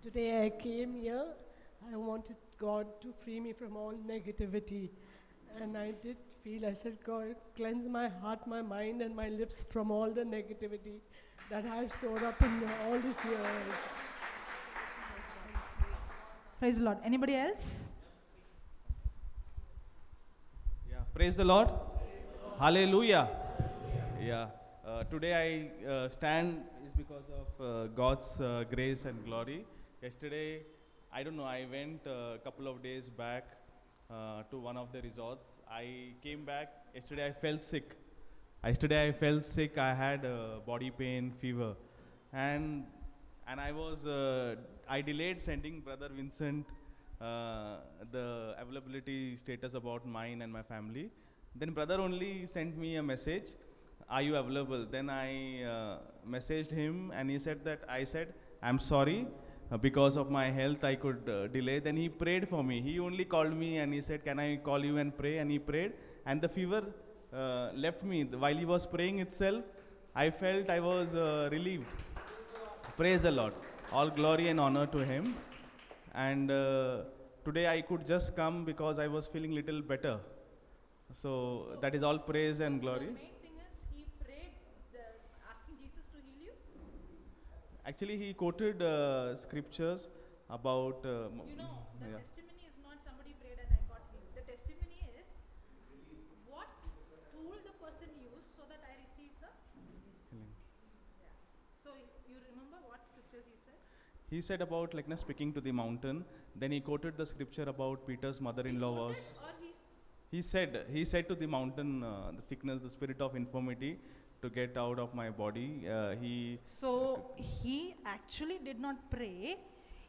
Today I came here. I wanted God to free me from all negativity. And I did feel, I said, God, cleanse my heart, my mind, and my lips from all the negativity that I've stored up in all these years. Praise the Lord. Anybody else? Yeah, praise the Lord. Hallelujah. Yeah, today I stand is because of God's grace and glory. Yesterday, I don't know, I went a couple of days back to one of the resorts. I came back, yesterday I felt sick. Yesterday I felt sick, I had body pain, fever. And, and I delayed sending Brother Vincent the availability status about mine and my family. Then brother only sent me a message, are you available? Then I messaged him and he said that, I said, I'm sorry, because of my health I could delay. Then he prayed for me. He only called me and he said, can I call you and pray? And he prayed and the fever left me. While he was praying itself, I felt I was relieved. Praise the Lord. All glory and honor to him. And today I could just come because I was feeling little better. So that is all praise and glory. The main thing is he prayed asking Jesus to heal you. Actually, he quoted scriptures about. The yeah. testimony is not somebody prayed and I got healed. The testimony is what tool the person used so that I received the Healing. Yeah. So you remember what scriptures he said? He said about like speaking to the mountain. Then he quoted the scripture about Peter's mother-in-law was. He said to the mountain, the sickness, the spirit of infirmity, to get out of my body. So he actually did not pray.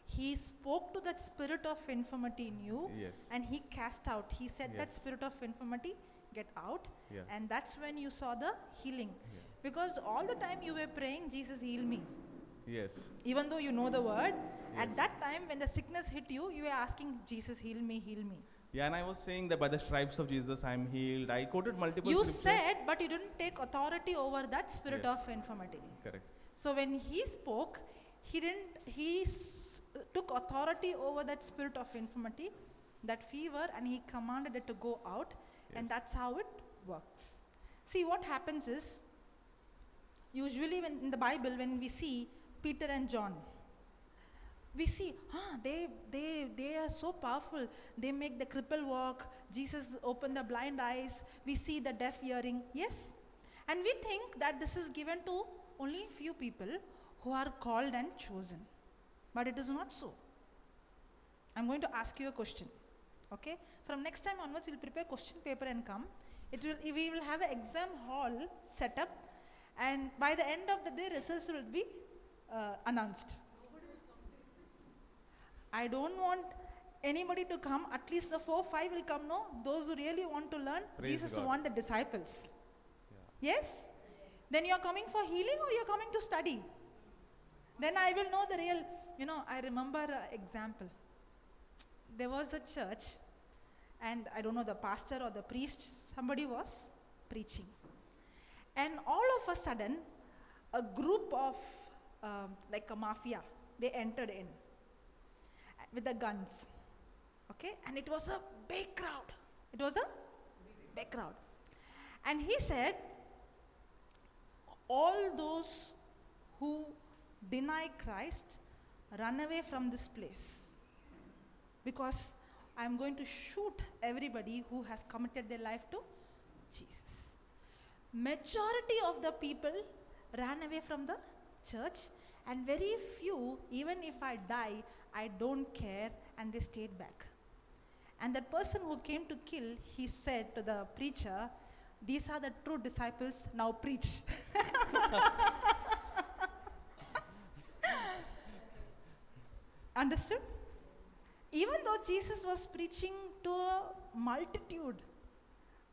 He spoke to that spirit of infirmity in you, yes. and he cast out. He said that Yes. spirit of infirmity, get out, Yeah. and that's when you saw the healing. Yeah. Because all the time you were praying, Jesus heal me. Yes. Even though you know the word, at Yes. that time when the sickness hit you, you were asking Jesus heal me, heal me. Yeah, and I was saying that by the stripes of Jesus I am healed. I quoted multiple You scriptures. said, but you didn't take authority over that spirit Yes. of infirmity. Correct. So when he spoke, he took authority over that spirit of infirmity, that fever, and he commanded it to go out, and Yes. that's how it works. See, what happens is, usually when in the Bible, when we see Peter and John, we see, they are so powerful. They make the cripple walk. Jesus opened the blind eyes. We see the deaf hearing. Yes. And we think that this is given to only few people who are called and chosen. But it is not so. I'm going to ask you a question. Okay? From next time onwards, we'll prepare question paper and come. We will have an exam hall set up. And by the end of the day, results will be announced. I don't want anybody to come, at least the 4-5 will come, no? Those who really want to learn, Praise Jesus God. want the disciples. Yeah. Yes? Then you're coming for healing or you're coming to study? Then I will know the real, I remember an example. There was a church and I don't know, the pastor or the priest, somebody was preaching. And all of a sudden, a group of, like a mafia, they entered in with the guns. Okay? And it was a big crowd. It was a big crowd. And he said, all those who deny Christ, run away from this place. Because I'm going to shoot everybody who has committed their life to Jesus. Majority of the people ran away from the church, and very few, even if I die, I don't care, and they stayed back. And that person who came to kill, he said to the preacher, these are the true disciples, now preach. Understood? Even though Jesus was preaching to a multitude,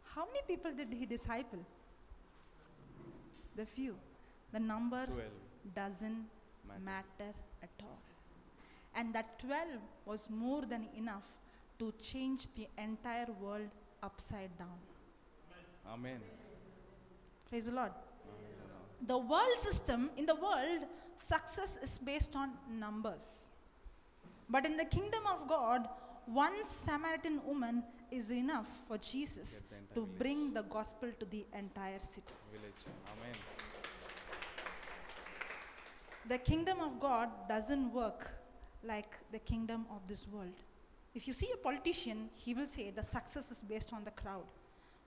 how many people did he disciple? The few. The number 12. doesn't matter at all. And that 12 was more than enough to change the entire world upside down. Amen. Praise the Lord. The world system, in the world, success is based on numbers. But in the kingdom of God, one Samaritan woman is enough for Jesus to bring the gospel to the entire city. Village. Amen. The kingdom of God doesn't work like the kingdom of this world. If you see a politician, he will say the success is based on the crowd.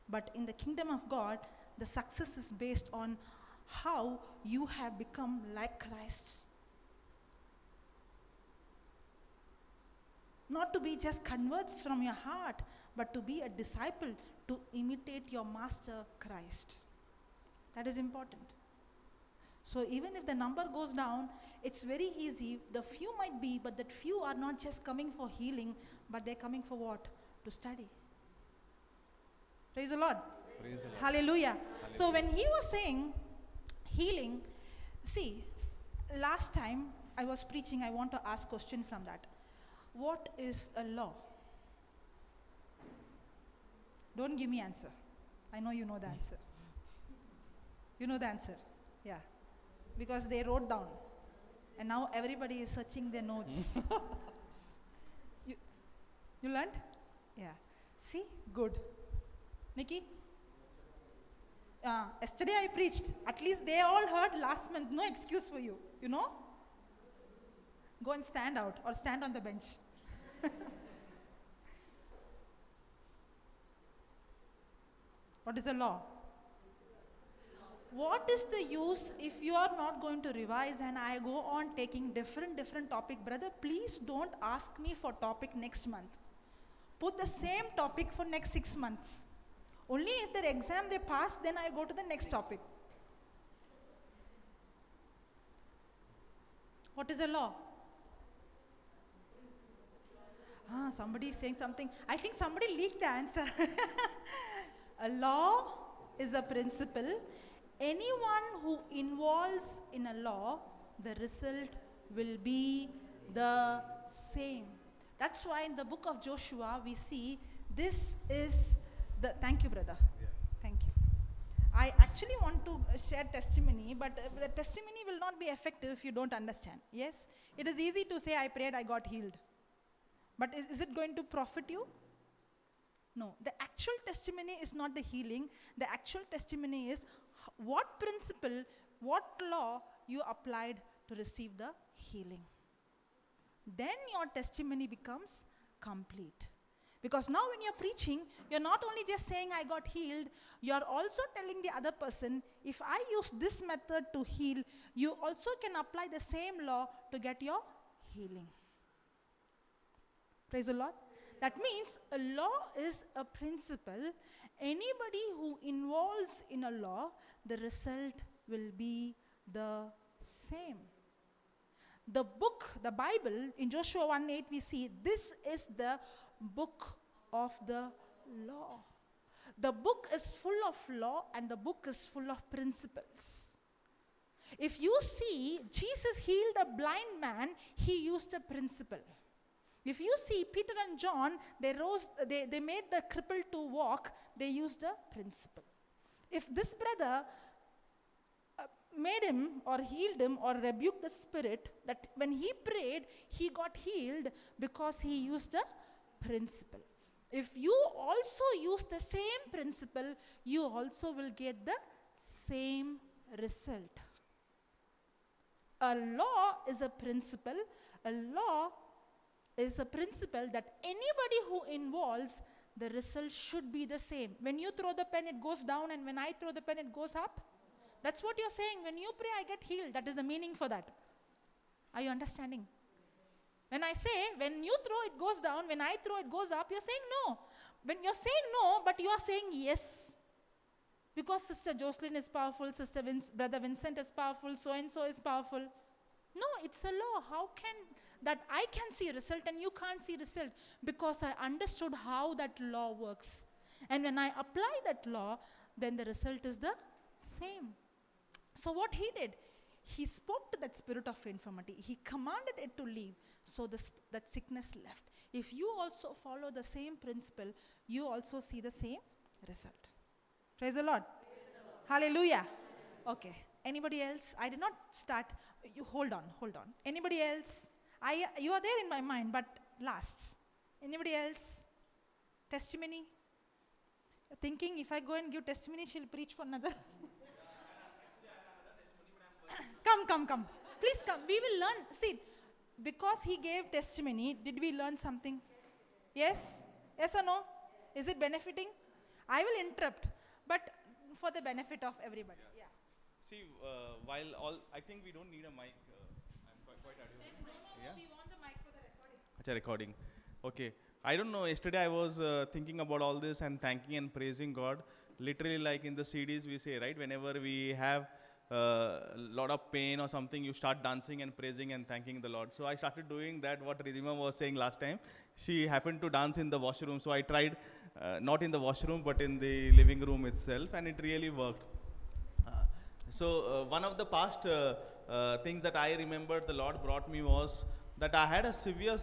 But in the kingdom of God, the success is based on how you have become like Christ. Not to be just converts from your heart, but to be a disciple, to imitate your master Christ. That is important. So even if the number goes down, it's very easy. The few might be, but that few are not just coming for healing, but they're coming for what? To study. Praise the Lord. Praise the Lord. Hallelujah. So when he was saying healing, see, last time I was preaching, I want to ask question from that. What is a law? Don't give me answer. I know you know the answer. You know the answer. Yeah. Because they wrote down. And now everybody is searching their notes. You learned? Yeah. See? Good. Nikki? Yesterday I preached. At least they all heard last month. No excuse for you. You know? Go and stand out or stand on the bench. What is the law? What is the use if you are not going to revise and I go on taking different topic? Brother, please don't ask me for topic next month. Put the same topic for next 6 months. Only if their exam they pass, then I go to the next topic. What is the law? Somebody is saying something. I think somebody leaked the answer. A law is a principle. Anyone who involves in a law, the result will be the same. That's why in the book of Joshua we see this is the, thank you brother. Yeah. Thank you. I actually want to share testimony, but the testimony will not be effective if you don't understand. Yes, it is easy to say I prayed, I got healed. But is it going to profit you? No. The actual testimony is not the healing. The actual testimony is what principle, what law you applied to receive the healing. Then your testimony becomes complete. Because now when you're preaching, you're not only just saying I got healed, you're also telling the other person, if I use this method to heal, you also can apply the same law to get your healing. Praise the Lord. That means a law is a principle. Anybody who involves in a law, the result will be the same. The book, the Bible, in Joshua 1:8 we see this is the book of the law. The book is full of law and the book is full of principles. If you see, Jesus healed a blind man, he used a principle. If you see Peter and John, they made the cripple to walk, they used a principle. If this brother made him or healed him or rebuked the spirit, that when he prayed, he got healed because he used a principle. If you also use the same principle, you also will get the same result. A law is a principle. A law is a principle that anybody who involves, the result should be the same. When you throw the pen, it goes down, and when I throw the pen, it goes up. That's what you're saying. When you pray, I get healed. That is the meaning for that. Are you understanding? When I say, when you throw, it goes down. When I throw, it goes up. You're saying no. When you're saying no, but you are saying yes. Because Sister Joselin is powerful, Brother Vincent is powerful, so-and-so is powerful. No, it's a law. How can that I can see result and you can't see result? Because I understood how that law works. And when I apply that law, then the result is the same. So what he did, he spoke to that spirit of infirmity. He commanded it to leave. So that sickness left. If you also follow the same principle, you also see the same result. Praise the Lord. Praise the Lord. Hallelujah. Okay. Anybody else? I did not start. You hold on. Anybody else? You are there in my mind, but last. Anybody else? Testimony? Thinking if I go and give testimony, she'll preach for another. Come. Please come. We will learn. See, because he gave testimony, did we learn something? Yes? Yes or no? Is it benefiting? I will interrupt, but for the benefit of everybody. Yeah. See, I think we don't need a mic. I'm quite audible. No, we want the mic for the recording. It's a recording. Okay. I don't know, yesterday I was thinking about all this and thanking and praising God. Literally like in the CDs we say, right? Whenever we have a lot of pain or something, you start dancing and praising and thanking the Lord. So I started doing that, what Ridhima was saying last time. She happened to dance in the washroom. So I tried, not in the washroom, but in the living room itself, and it really worked. So one of the past things that I remembered the Lord brought me was that I had a severe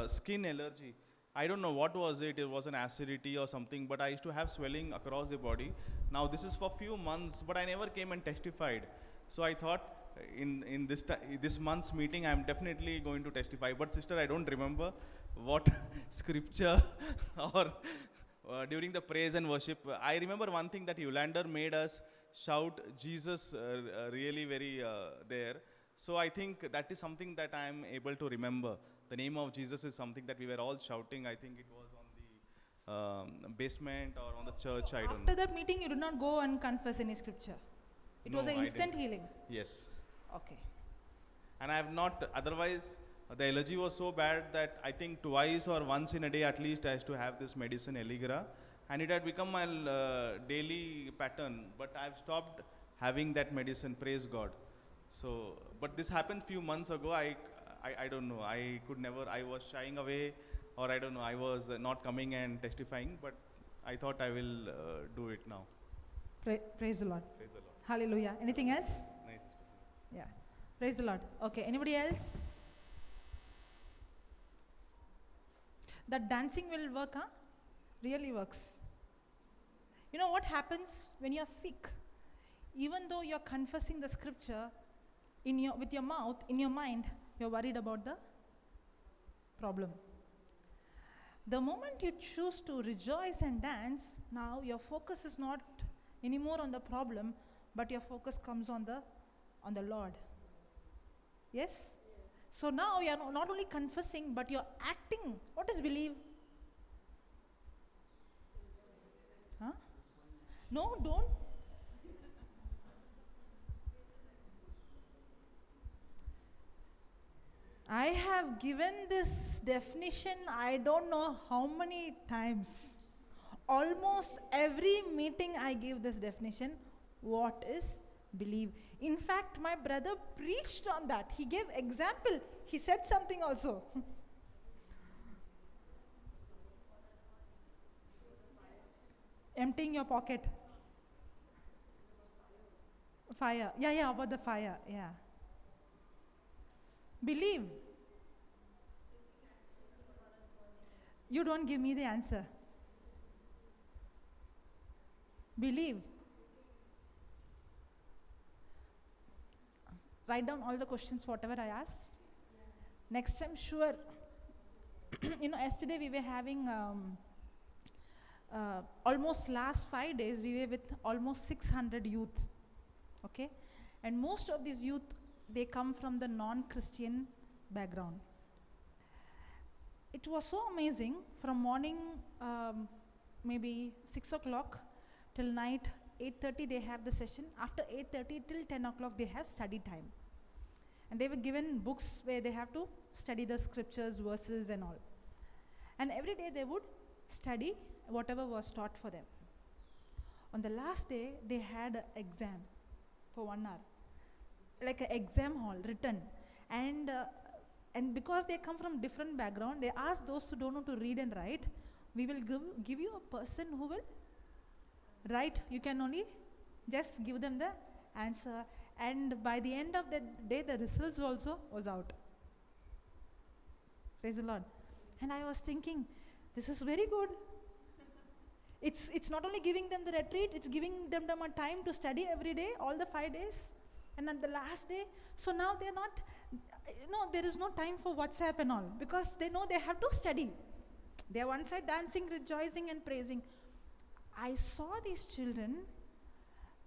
skin allergy. I don't know what was it. It was an acidity or something, but I used to have swelling across the body. Now this is for few months, but I never came and testified. So I thought in this month's meeting, I'm definitely going to testify. But sister, I don't remember what scripture or during the praise and worship. I remember one thing that Yolander made us shout Jesus really very there. So I think that is something that I am able to remember. The name of Jesus is something that we were all shouting. I think it was on the basement or on the church. I don't know. After that meeting, you did not go and confess any scripture. It was an instant healing. Yes. Okay. And I have not, otherwise the allergy was so bad that I think twice or once in a day at least I used to have this medicine Allegra, and it had become my daily pattern, but I have stopped having that medicine, praise God. So, but this happened few months ago. I don't know, I could never, I was shying away, or I don't know, I was not coming and testifying, but I thought I will do it now. Praise the Lord. Praise the Lord. Hallelujah. Anything else? Nice. Yeah. Praise the Lord. Okay, anybody else? That dancing will work, huh? Really works. You know what happens when you're sick? Even though you're confessing the scripture with your mouth, in your mind, you're worried about the problem. The moment you choose to rejoice and dance, now your focus is not anymore on the problem, but your focus comes on the Lord. Yes? So now you're not only confessing, but you're acting. What is believe? Huh? No, don't. I have given this definition, I don't know how many times. Almost every meeting I give this definition. What is believe? In fact, my brother preached on that. He gave example. He said something also. Emptying your pocket. Fire. Yeah, about the fire. Yeah. Believe. You don't give me the answer. Believe. Write down all the questions, whatever I asked. Next time, sure. Yesterday we were having almost last 5 days, we were with almost 600 youth. Okay? And most of these youth, they come from the non-Christian background. It was so amazing. From morning, maybe 6 o'clock till night 8:30 they have the session. After 8:30 till 10 o'clock they have study time. And they were given books where they have to study the scriptures, verses and all. And every day they would study whatever was taught for them. On the last day, they had an exam for 1 hour. Like an exam hall, written. And because they come from different background, they ask those who don't know to read and write, we will give you a person who will write. You can only just give them the answer. And by the end of the day, the results also was out. Praise the Lord. And I was thinking, this is very good. It's not only giving them the retreat, it's giving them a time to study every day, all the 5 days. And at the last day, so now they're not, there is no time for WhatsApp and all, because they know they have to study. They're one side dancing, rejoicing and praising. I saw these children,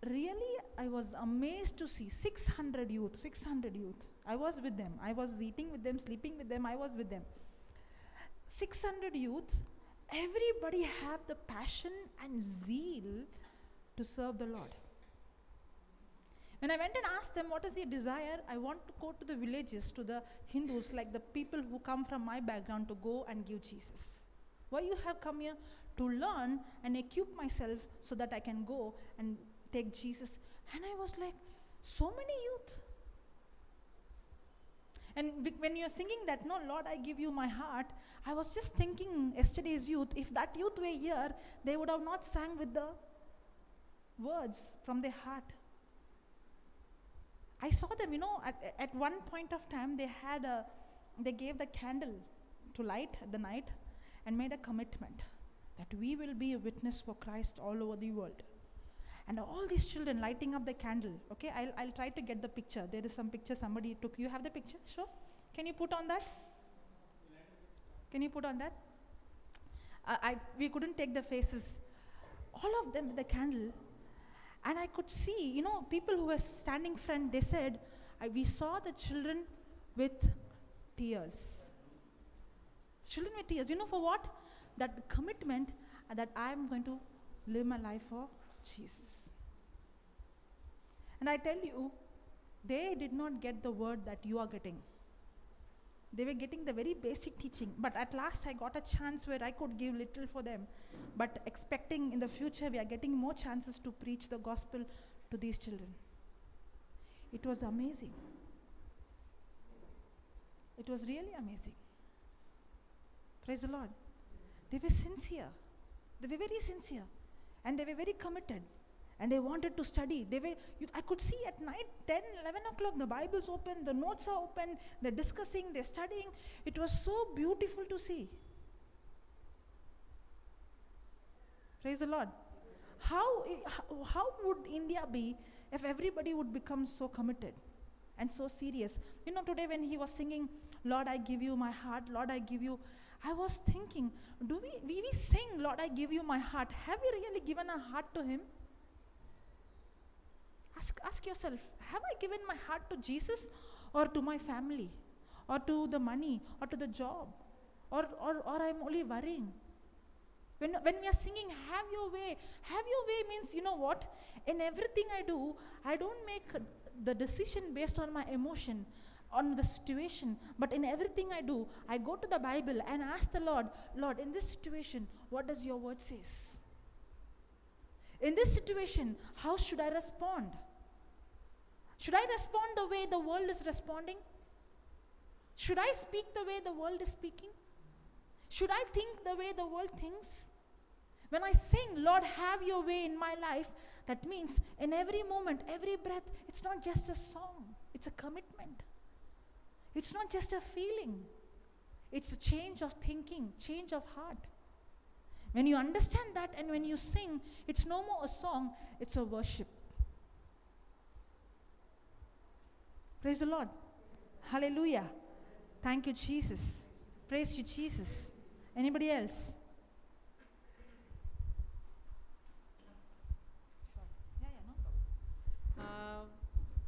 really I was amazed to see 600 youth. I was with them. I was eating with them, sleeping with them, I was with them. 600 youth, everybody have the passion and zeal to serve the Lord. When I went and asked them, what is your desire? I want to go to the villages, to the Hindus, like the people who come from my background, to go and give Jesus. Why you have come here? To learn and equip myself so that I can go and take Jesus. And I was like, so many youth. And when you're singing that, no, Lord, I give you my heart, I was just thinking, yesterday's youth, if that youth were here, they would have not sang with the words from their heart. I saw them, at one point of time, they gave the candle to light at the night and made a commitment that we will be a witness for Christ all over the world. And all these children lighting up the candle. Okay, I'll try to get the picture. There is some picture somebody took. You have the picture? Sure. Can you put on that? Can you put on that? We couldn't take the faces. All of them with the candle. And I could see, people who were standing front, they said, we saw the children with tears. Children with tears. You know for what? That commitment that I am going to live my life for Jesus. And I tell you, they did not get the word that you are getting. They were getting the very basic teaching. But at last I got a chance where I could give little for them. But expecting in the future we are getting more chances to preach the gospel to these children. It was amazing. It was really amazing. Praise the Lord. They were sincere. They were very sincere. And they were very committed. And they wanted to study. I could see at night, 10, 11 o'clock, the Bible's open, the notes are open, they're discussing, they're studying. It was so beautiful to see. Praise the Lord. How would India be if everybody would become so committed and so serious? Today when he was singing, Lord, I give you my heart, Lord, I give you, I was thinking, do we sing, Lord, I give you my heart? Have we really given our heart to him? Ask yourself, have I given my heart to Jesus or to my family or to the money or to the job or I'm only worrying? When we are singing, have your way means, you know what? In everything I do, I don't make the decision based on my emotion, on the situation, but in everything I do, I go to the Bible and ask the Lord, in this situation, what does your word says? In this situation, how should I respond? Should I respond the way the world is responding? Should I speak the way the world is speaking? Should I think the way the world thinks? When I sing, Lord, have your way in my life, that means in every moment, every breath, it's not just a song, it's a commitment. It's not just a feeling. It's a change of thinking, change of heart. When you understand that and when you sing, it's no more a song, it's a worship. Praise the Lord. Hallelujah. Thank you, Jesus. Praise you, Jesus. Anybody else?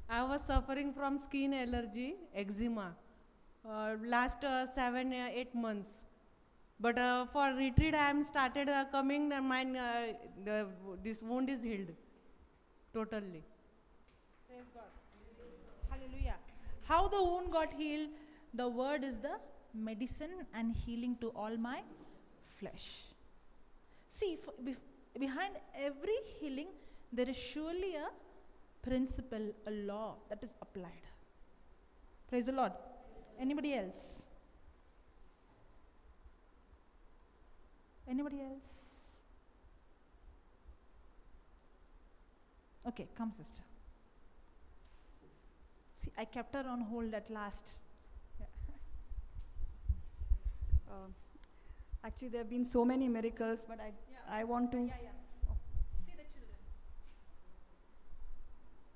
I was suffering from skin allergy, eczema, last 7-8 months. But for retreat, I am started coming. This wound is healed totally. Praise God. Hallelujah. How the wound got healed? The word is the medicine and healing to all my flesh. See, behind every healing, there is surely a principle, a law that is applied. Praise the Lord. Anybody else? Anybody else? Okay, come, sister. See, I kept her on hold at last. Yeah. Actually, there have been so many miracles, but I want to... Oh. See the children.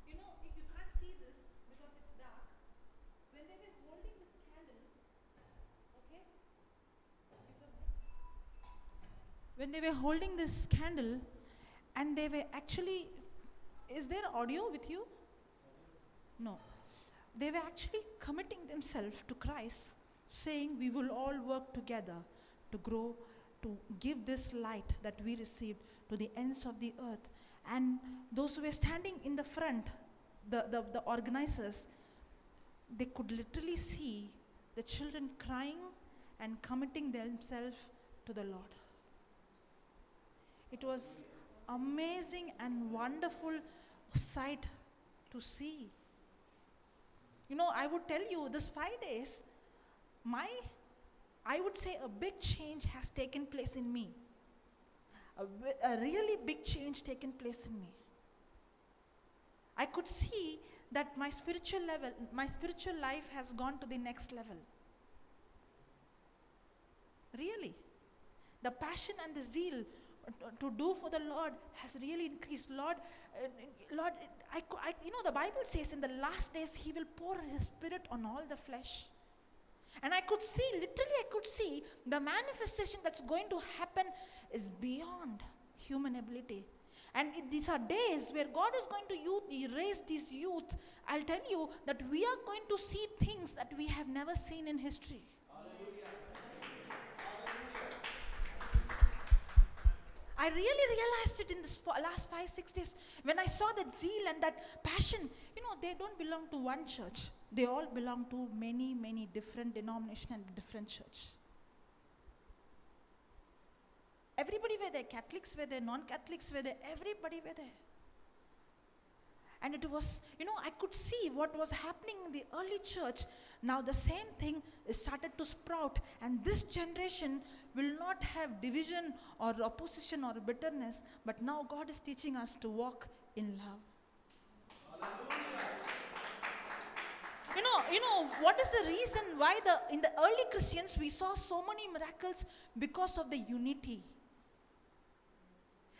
You know, if you can't see this, When they were holding this candle, and they were actually, is there audio with you? No. They were actually committing themselves to Christ, saying, we will all work together to grow, to give this light that we received to the ends of the earth. And those who were standing in the front, the organizers, they could literally see the children crying and committing themselves to the Lord. It was amazing and wonderful sight to see. You know, I would tell you, this 5 days, I would say a big change has taken place in me. A really big change taken place in me. I could see that my spiritual life has gone to the next level. Really. The passion and the zeal to do for the Lord has really increased. Lord, you know, the Bible says in the last days He will pour His Spirit on all the flesh. And I could see, literally I could see, the manifestation that's going to happen is beyond human ability. And these are days where God is going to raise these youth. I'll tell you that we are going to see things that we have never seen in history. I really realized it in this last 5-6 days when I saw that zeal and that passion. You know, they don't belong to one church. They all belong to many, many different denominations and different church. Everybody were there. Catholics were there. Non-Catholics were there. Everybody were there. And it was, you know, I could see what was happening in the early church. Now the same thing is started to sprout. And this generation will not have division or opposition or bitterness. But now God is teaching us to walk in love. You know, what is the reason why in the early Christians we saw so many miracles? Because of the unity.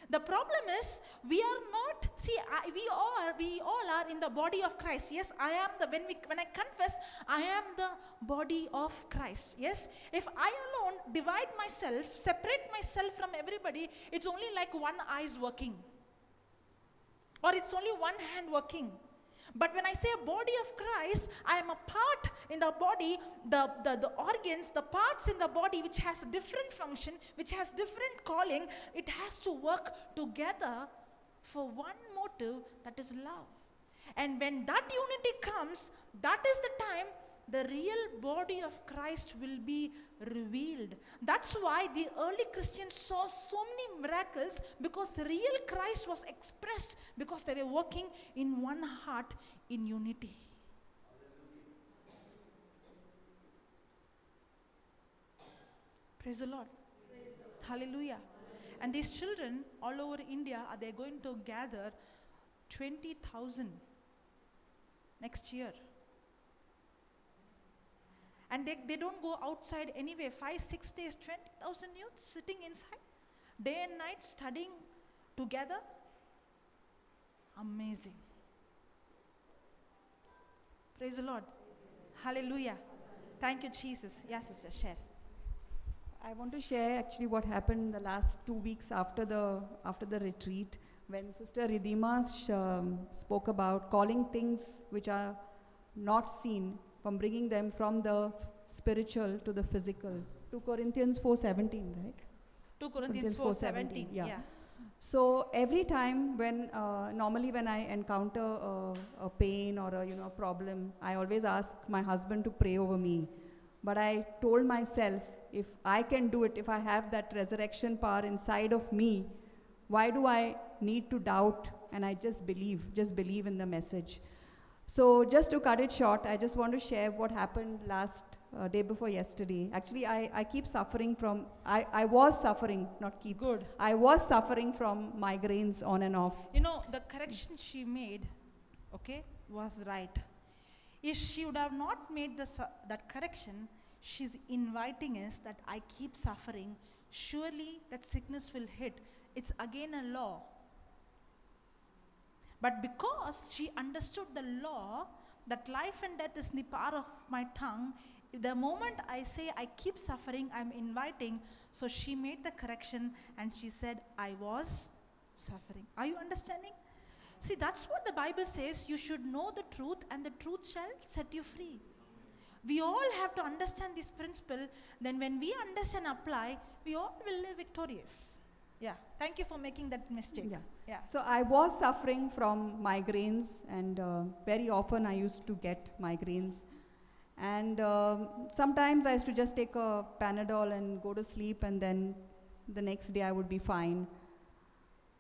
The problem is, we are not, we all are in the body of Christ. Yes, I am when I confess, I am the body of Christ. Yes, if I alone divide myself, separate myself from everybody, it's only like one eye is working. Or it's only one hand working. But when I say a body of Christ, I am a part in the body, the organs, the parts in the body which has different function, which has different calling. It has to work together for one motive, that is love. And when that unity comes, that is the time the real body of Christ will be revealed. That's why the early Christians saw so many miracles, because the real Christ was expressed because they were working in one heart in unity. Praise the Lord. Hallelujah. And these children all over India, they're going to gather 20,000 next year. And they don't go outside anyway. 5-6 days, 20,000 youth sitting inside, day and night studying together. Amazing. Praise the Lord. Hallelujah. Thank you, Jesus. Yes, sister, share. I want to share actually what happened the last 2 weeks after the retreat, when Sister Ridhima spoke about calling things which are not seen, from bringing them from the spiritual to the physical. 2 Corinthians 4:17, right? 2 Corinthians 4:17, yeah. So every time when, normally when I encounter a pain or a problem, I always ask my husband to pray over me. But I told myself, if I can do it, if I have that resurrection power inside of me, why do I need to doubt? And I just believe in the message. So just to cut it short, I just want to share what happened last day before yesterday. Actually, I keep suffering from, I was suffering, not keep. Good. I was suffering from migraines on and off. You know, the correction she made, okay, was right. If she would have not made that correction, she's inviting us that I keep suffering. Surely that sickness will hit. It's again a law. But because she understood the law, that life and death is in the power of my tongue, The moment I say I keep suffering, I'm inviting. So she made the correction and she said, I was suffering. Are you understanding? See, that's what the Bible says. You should know the truth and the truth shall set you free. We all have to understand this principle. Then when we understand and apply, we all will live victorious. Yeah. Thank you for making that mistake. Yeah. So I was suffering from migraines, and very often I used to get migraines. And sometimes I used to just take a Panadol and go to sleep, and then the next day I would be fine.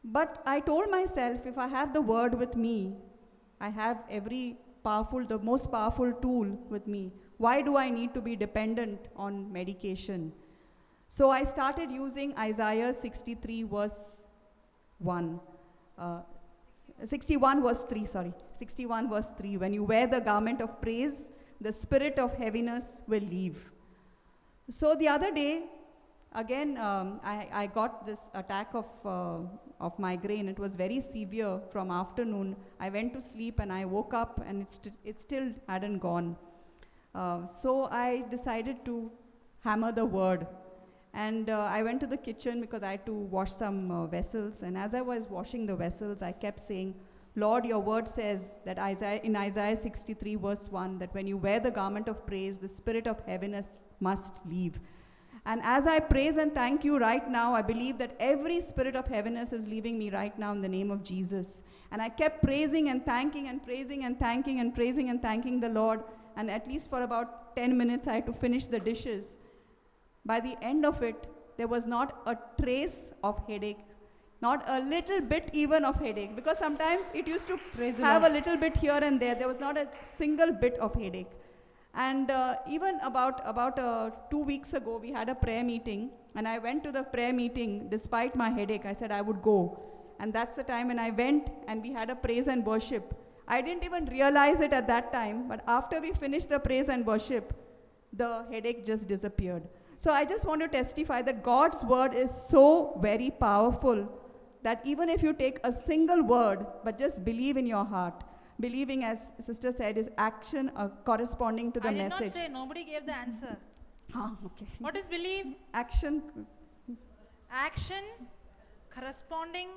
But I told myself, if I have the word with me, I have the most powerful tool with me. Why do I need to be dependent on medication? So I started using Isaiah 63 verse 1. 61 verse 3, sorry. 61 verse 3. When you wear the garment of praise, the spirit of heaviness will leave. So the other day, again, I got this attack of migraine. It was very severe from afternoon. I went to sleep and I woke up and it still hadn't gone. So I decided to hammer the word. And I went to the kitchen because I had to wash some vessels. And as I was washing the vessels, I kept saying, Lord, your word says that in Isaiah 63 verse 1, that when you wear the garment of praise, the spirit of heaviness must leave. And as I praise and thank you right now, I believe that every spirit of heaviness is leaving me right now in the name of Jesus. And I kept praising and thanking and praising and thanking and praising and thanking the Lord. And at least for about 10 minutes, I had to finish the dishes. By the end of it, there was not a trace of headache, not a little bit even of headache, because sometimes it used to have a little bit here and there. There was not a single bit of headache. And even about 2 weeks ago, we had a prayer meeting, and I went to the prayer meeting despite my headache. I said I would go. And that's the time when I went, and we had a praise and worship. I didn't even realize it at that time, but after we finished the praise and worship, the headache just disappeared. So I just want to testify that God's word is so very powerful that even if you take a single word, but just believe in your heart, believing, as Sister said, is action corresponding to the message. I did not say, nobody gave the answer. Okay. What is believe? Action. Action corresponding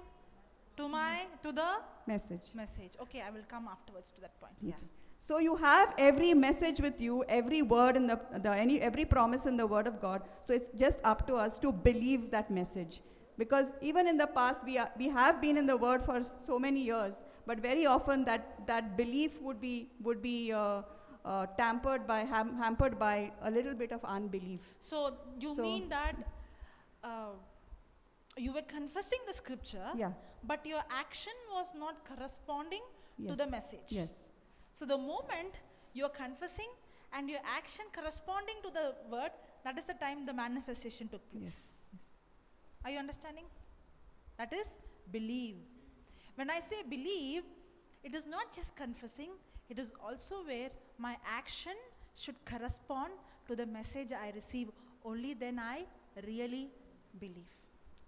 to the message. Okay, I will come afterwards to that point. Okay. Yeah. So you have every message with you, every word in every promise in the word of God. So it's just up to us to believe that message. Because even in the past, we have been in the word for so many years, but very often that belief would be hampered by a little bit of unbelief. So you mean that you were confessing the scripture, but your action was not corresponding to the message. Yes. So the moment you are confessing and your action corresponding to the word, that is the time the manifestation took place. Yes. Are you understanding? That is believe. When I say believe, it is not just confessing, it is also where my action should correspond to the message I receive. Only then I really believe.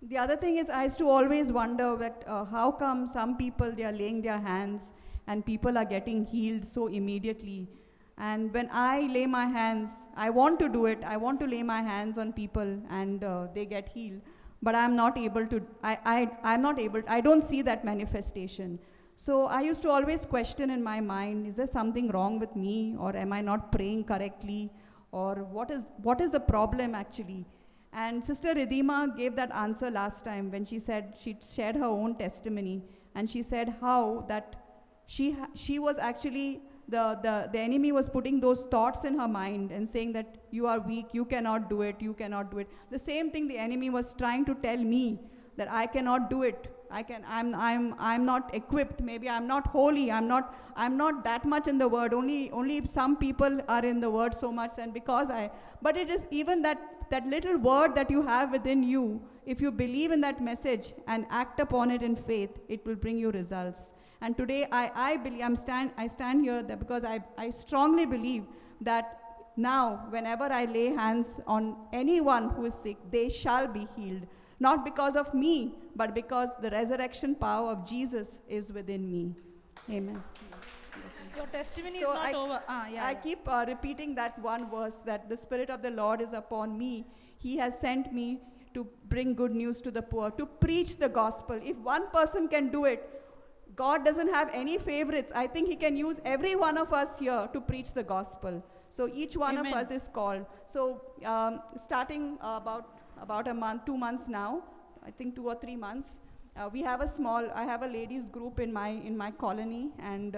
The other thing is, I used to always wonder that how come some people, they are laying their hands and people are getting healed so immediately. And when I lay my hands, I want to do it. I want to lay my hands on people and they get healed. But I'm not able to, I don't see that manifestation. So I used to always question in my mind, is there something wrong with me, or am I not praying correctly, or what is the problem actually? And Sister Ridhima gave that answer last time when she said, she shared her own testimony, and she said how that she was actually, the enemy was putting those thoughts in her mind and saying that you are weak, you cannot do it, you cannot do it. The same thing the enemy was trying to tell me, that I cannot do it. I'm not equipped. Maybe I'm not holy. I'm not that much in the word. Only some people are in the word so much, and but it is even that little word that you have within you. If you believe in that message and act upon it in faith, it will bring you results. And today I believe I stand here because I strongly believe that now whenever I lay hands on anyone who is sick, they shall be healed. Not because of me, but because the resurrection power of Jesus is within me. Amen. Yes. Your testimony So is not over. I keep repeating that one verse, that the Spirit of the Lord is upon me. He has sent me to bring good news to the poor, to preach the gospel. If one person can do it, God doesn't have any favorites. I think He can use every one of us here to preach the gospel. So each one Amen. of us is called. So starting about a month, 2 months now, I think 2 or 3 months, I have a ladies group in my colony, and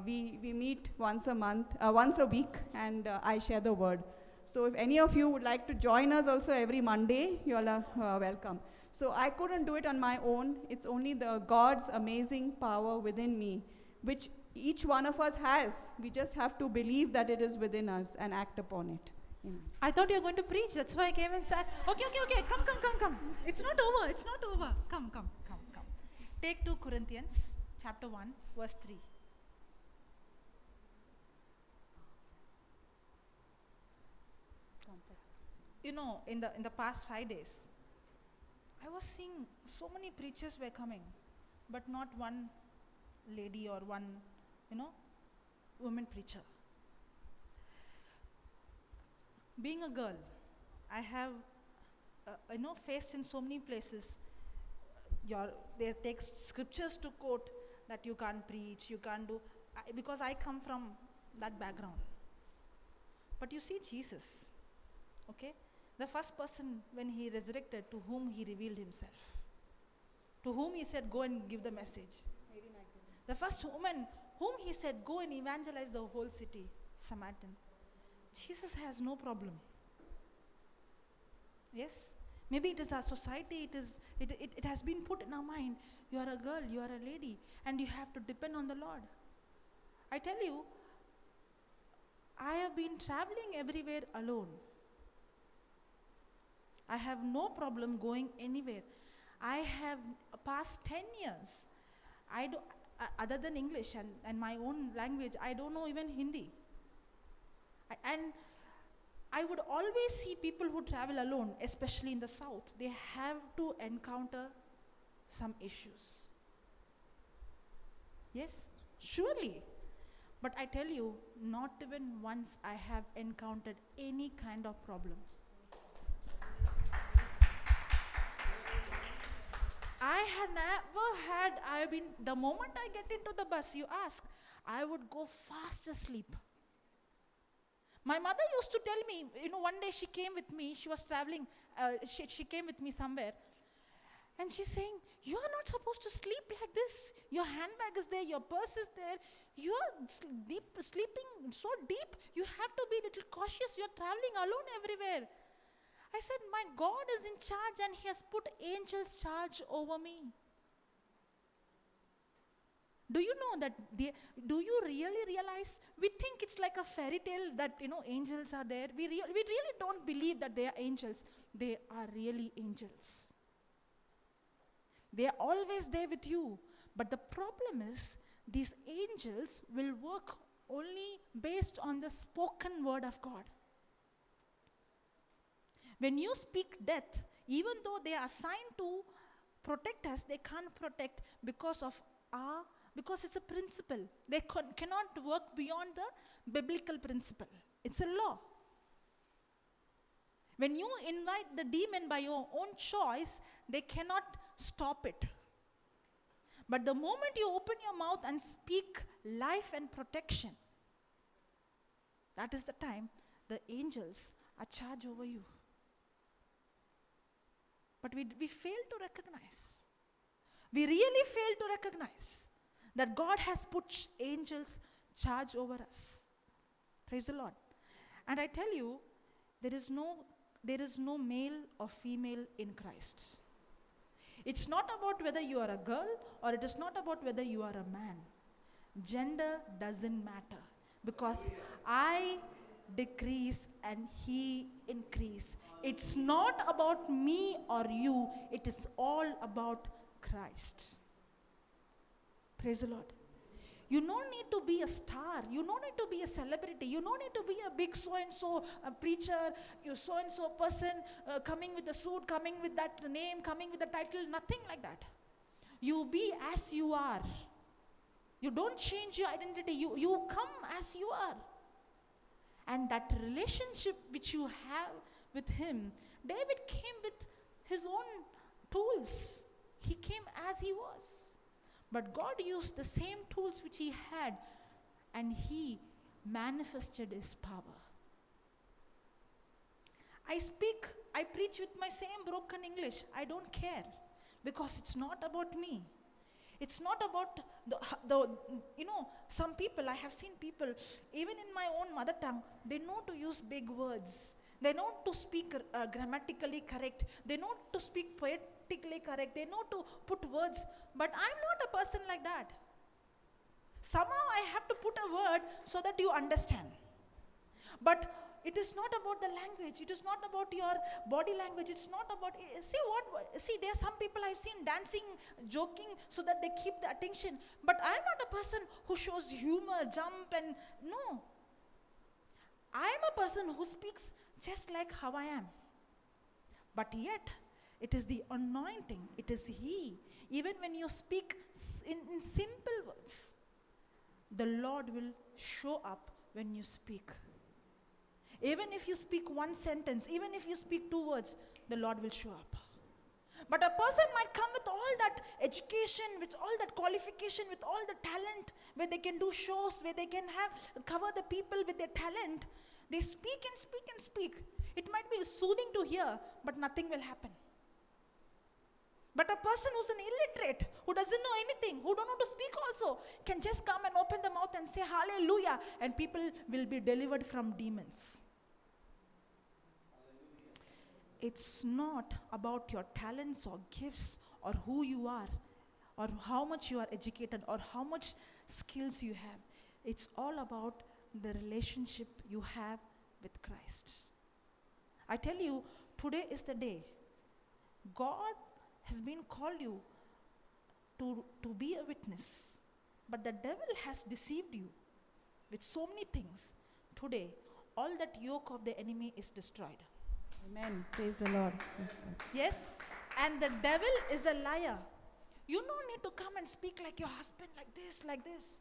we meet once a week, and I share the word. So if any of you would like to join us also every Monday, you all are welcome. So I couldn't do it on my own. It's only the God's amazing power within me, which each one of us has. We just have to believe that it is within us and act upon it. Amen. I thought you were going to preach. That's why I came and said, okay. Come. It's not over. Come. Take 2 Corinthians chapter 1, verse 3. You know, in the past 5 days, I was seeing so many preachers were coming, but not one lady or one, woman preacher. Being a girl, I have, faced in so many places. They take scriptures to quote that you can't preach, you can't do, because I come from that background. But you see Jesus, okay? The first person when He resurrected, to whom He revealed Himself, to whom He said, go and give the message. The first woman whom He said, go and evangelize the whole city, Samaritan. Jesus has no problem. Yes? Maybe it is our society, it has been put in our mind, you are a girl, you are a lady, and you have to depend on the Lord. I tell you, I have been traveling everywhere alone. I have no problem going anywhere. I have past 10 years, other than English and my own language, I don't know even Hindi. And I would always see people who travel alone, especially in the south, they have to encounter some issues. Yes, surely. But I tell you, not even once I have encountered any kind of problem. The moment I get into the bus, you ask, I would go fast asleep. My mother used to tell me, one day she came with me, she was traveling, she came with me somewhere, and she's saying, you are not supposed to sleep like this. Your handbag is there, your purse is there, you are sleeping so deep, you have to be a little cautious, you're traveling alone everywhere. I said, my God is in charge and He has put angels charge over me. Do you know that, do you really realize, we think it's like a fairy tale that, angels are there. We really don't believe that they are angels. They are really angels. They are always there with you. But the problem is, these angels will work only based on the spoken word of God. When you speak death, even though they are assigned to protect us, they can't protect because it's a principle. They cannot work beyond the biblical principle. It's a law. When you invite the demon by your own choice, they cannot stop it. But the moment you open your mouth and speak life and protection, that is the time the angels are charged over you. But we fail to recognize. We really fail to recognize that God has put angels charge over us. Praise the Lord. And I tell you, there is no male or female in Christ. It's not about whether you are a girl or it is not about whether you are a man. Gender doesn't matter, because I decrease and He increase. It's not about me or you, it is all about Christ. Praise the Lord. You don't need to be a star. You don't need to be a celebrity. You don't need to be a big so-and-so preacher, you so-and-so person coming with the suit, coming with that name, coming with the title, nothing like that. You be as you are. You don't change your identity. You come as you are. And that relationship which you have with him, David came with his own tools. He came as he was. But God used the same tools which he had, and he manifested his power. I preach with my same broken English. I don't care, because it's not about me. It's not about some people, I have seen people, even in my own mother tongue, they know to use big words. They know to speak grammatically correct. They know to speak poetically correct. They know to put words. But I'm not a person like that. Somehow I have to put a word so that you understand. But it is not about the language. It is not about your body language. It's not about, there are some people I've seen dancing, joking, so that they keep the attention. But I'm not a person who shows humor, jump, and no. I'm a person who speaks just like how I am. But yet, it is the anointing. It is He. Even when you speak in simple words, the Lord will show up when you speak. Even if you speak one sentence, even if you speak 2 words, the Lord will show up. But a person might come with all that education, with all that qualification, with all the talent, where they can do shows, where they can cover the people with their talent. They speak and speak and speak. It might be soothing to hear, but nothing will happen. But a person who's an illiterate, who doesn't know anything, who don't know to speak also, can just come and open the mouth and say hallelujah, and people will be delivered from demons. It's not about your talents or gifts or who you are or how much you are educated or how much skills you have. It's all about the relationship you have with Christ. I tell you, today is the day. God has been called you to be a witness, but the devil has deceived you with so many things. Today, all that yoke of the enemy is destroyed. Amen. Praise the Lord. Yes, and the devil is a liar. You don't need to come and speak like your husband, like this, like this.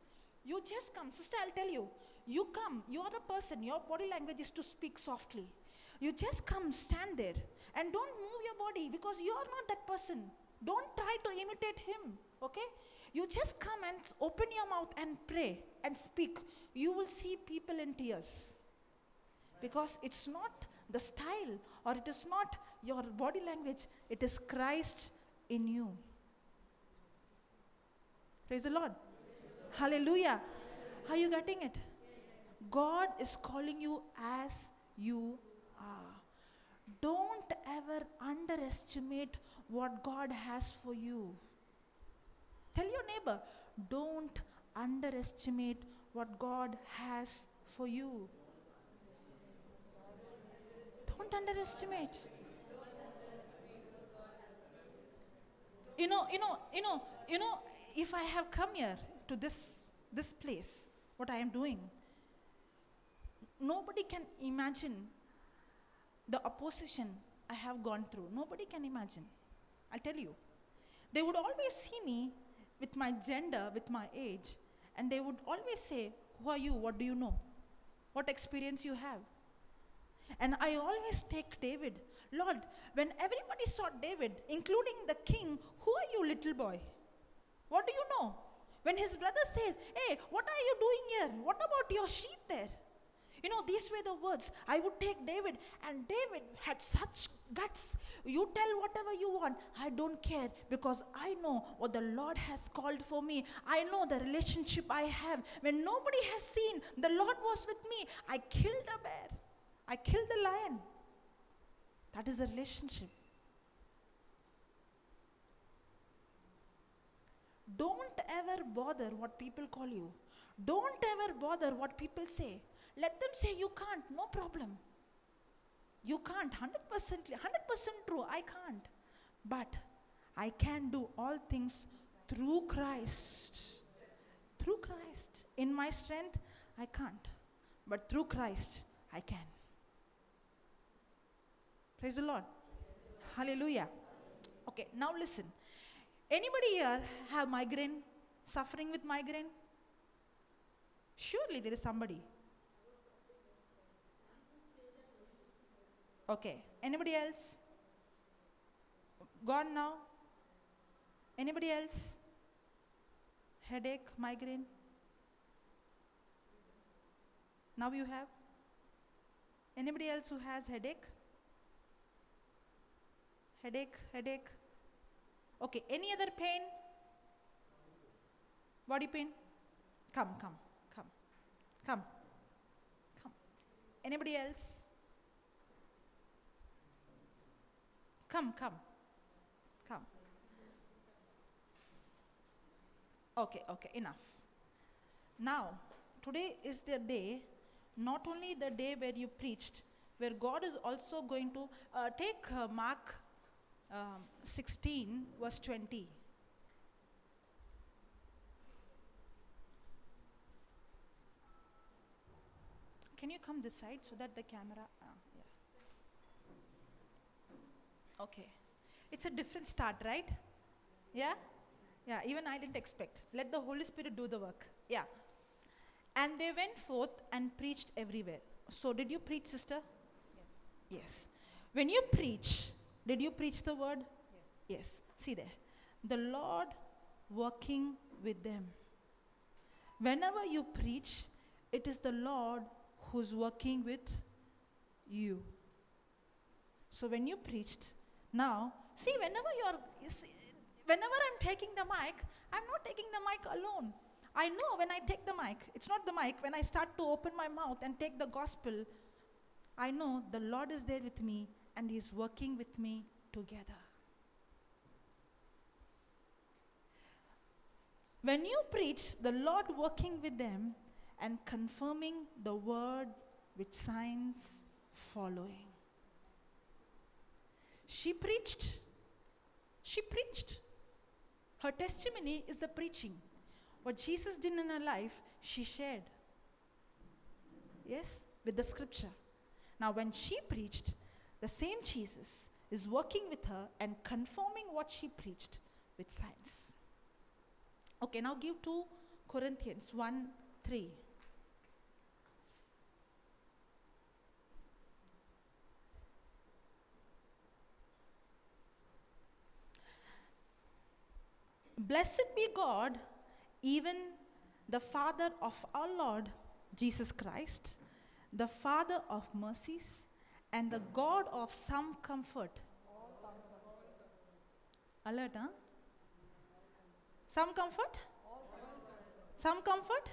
You just come. Sister, I'll tell you. You come. You are a person. Your body language is to speak softly. You just come, stand there, and don't move your body, because you are not that person. Don't try to imitate him, okay? You just come and open your mouth and pray and speak. You will see people in tears. Because it's not the style, or it is not your body language, it is Christ in you. Praise the Lord. Hallelujah. Are you getting it? God is calling you as you are. Don't ever underestimate what God has for you. Tell your neighbor, don't underestimate what God has for you. Don't underestimate. You know, if I have come here to this place, what I am doing, nobody can imagine the opposition I have gone through. Nobody can imagine. I'll tell you. They would always see me with my gender, with my age, and they would always say, who are you? What do you know? What experience you have? And I always take David. Lord, when everybody saw David, including the king, who are you, little boy? What do you know? When his brother says, hey, what are you doing here? What about your sheep there? You know, these were the words. I would take David, and David had such guts. You tell whatever you want. I don't care, because I know what the Lord has called for me. I know the relationship I have. When nobody has seen, the Lord was with me. I killed a bear. I killed the lion. That is a relationship. Don't ever bother what people call you. Don't ever bother what people say. Let them say you can't, no problem. You can't, 100% true, I can't. But I can do all things through Christ. Through Christ. In my strength, I can't. But through Christ, I can. Praise the Lord. Hallelujah. Okay, now listen. Anybody here have migraine? Suffering with migraine? Surely there is somebody. Okay. Anybody else? Gone now? Anybody else? Headache, migraine? Now you have? Anybody else who has headache? Headache. Okay, any other pain? Body pain? Come. Anybody else? Come. Okay, enough. Now, today is the day, not only the day where you preached, where God is also going to take Mark 16, verse 20. Can you come this side so that the camera, yeah. Okay. It's a different start, right? Yeah? Yeah, even I didn't expect. Let the Holy Spirit do the work. Yeah. And they went forth and preached everywhere. So did you preach, sister? Yes. When you preach, did you preach the word? Yes. See there. The Lord working with them. Whenever you preach, it is the Lord who's working with you. So when you preached, now, see, whenever I'm taking the mic, I'm not taking the mic alone. I know when I take the mic, it's not the mic, when I start to open my mouth and take the gospel, I know the Lord is there with me and He's working with me together. When you preach, the Lord working with them and confirming the word with signs following. She preached. Her testimony is the preaching. What Jesus did in her life, she shared. Yes, with the scripture. Now when she preached, the same Jesus is working with her and confirming what she preached with signs. Okay, now give 2 Corinthians 1:3. Blessed be God, even the Father of our Lord Jesus Christ, the Father of mercies, and the God of some comfort. Alert, huh? Some comfort? Some comfort?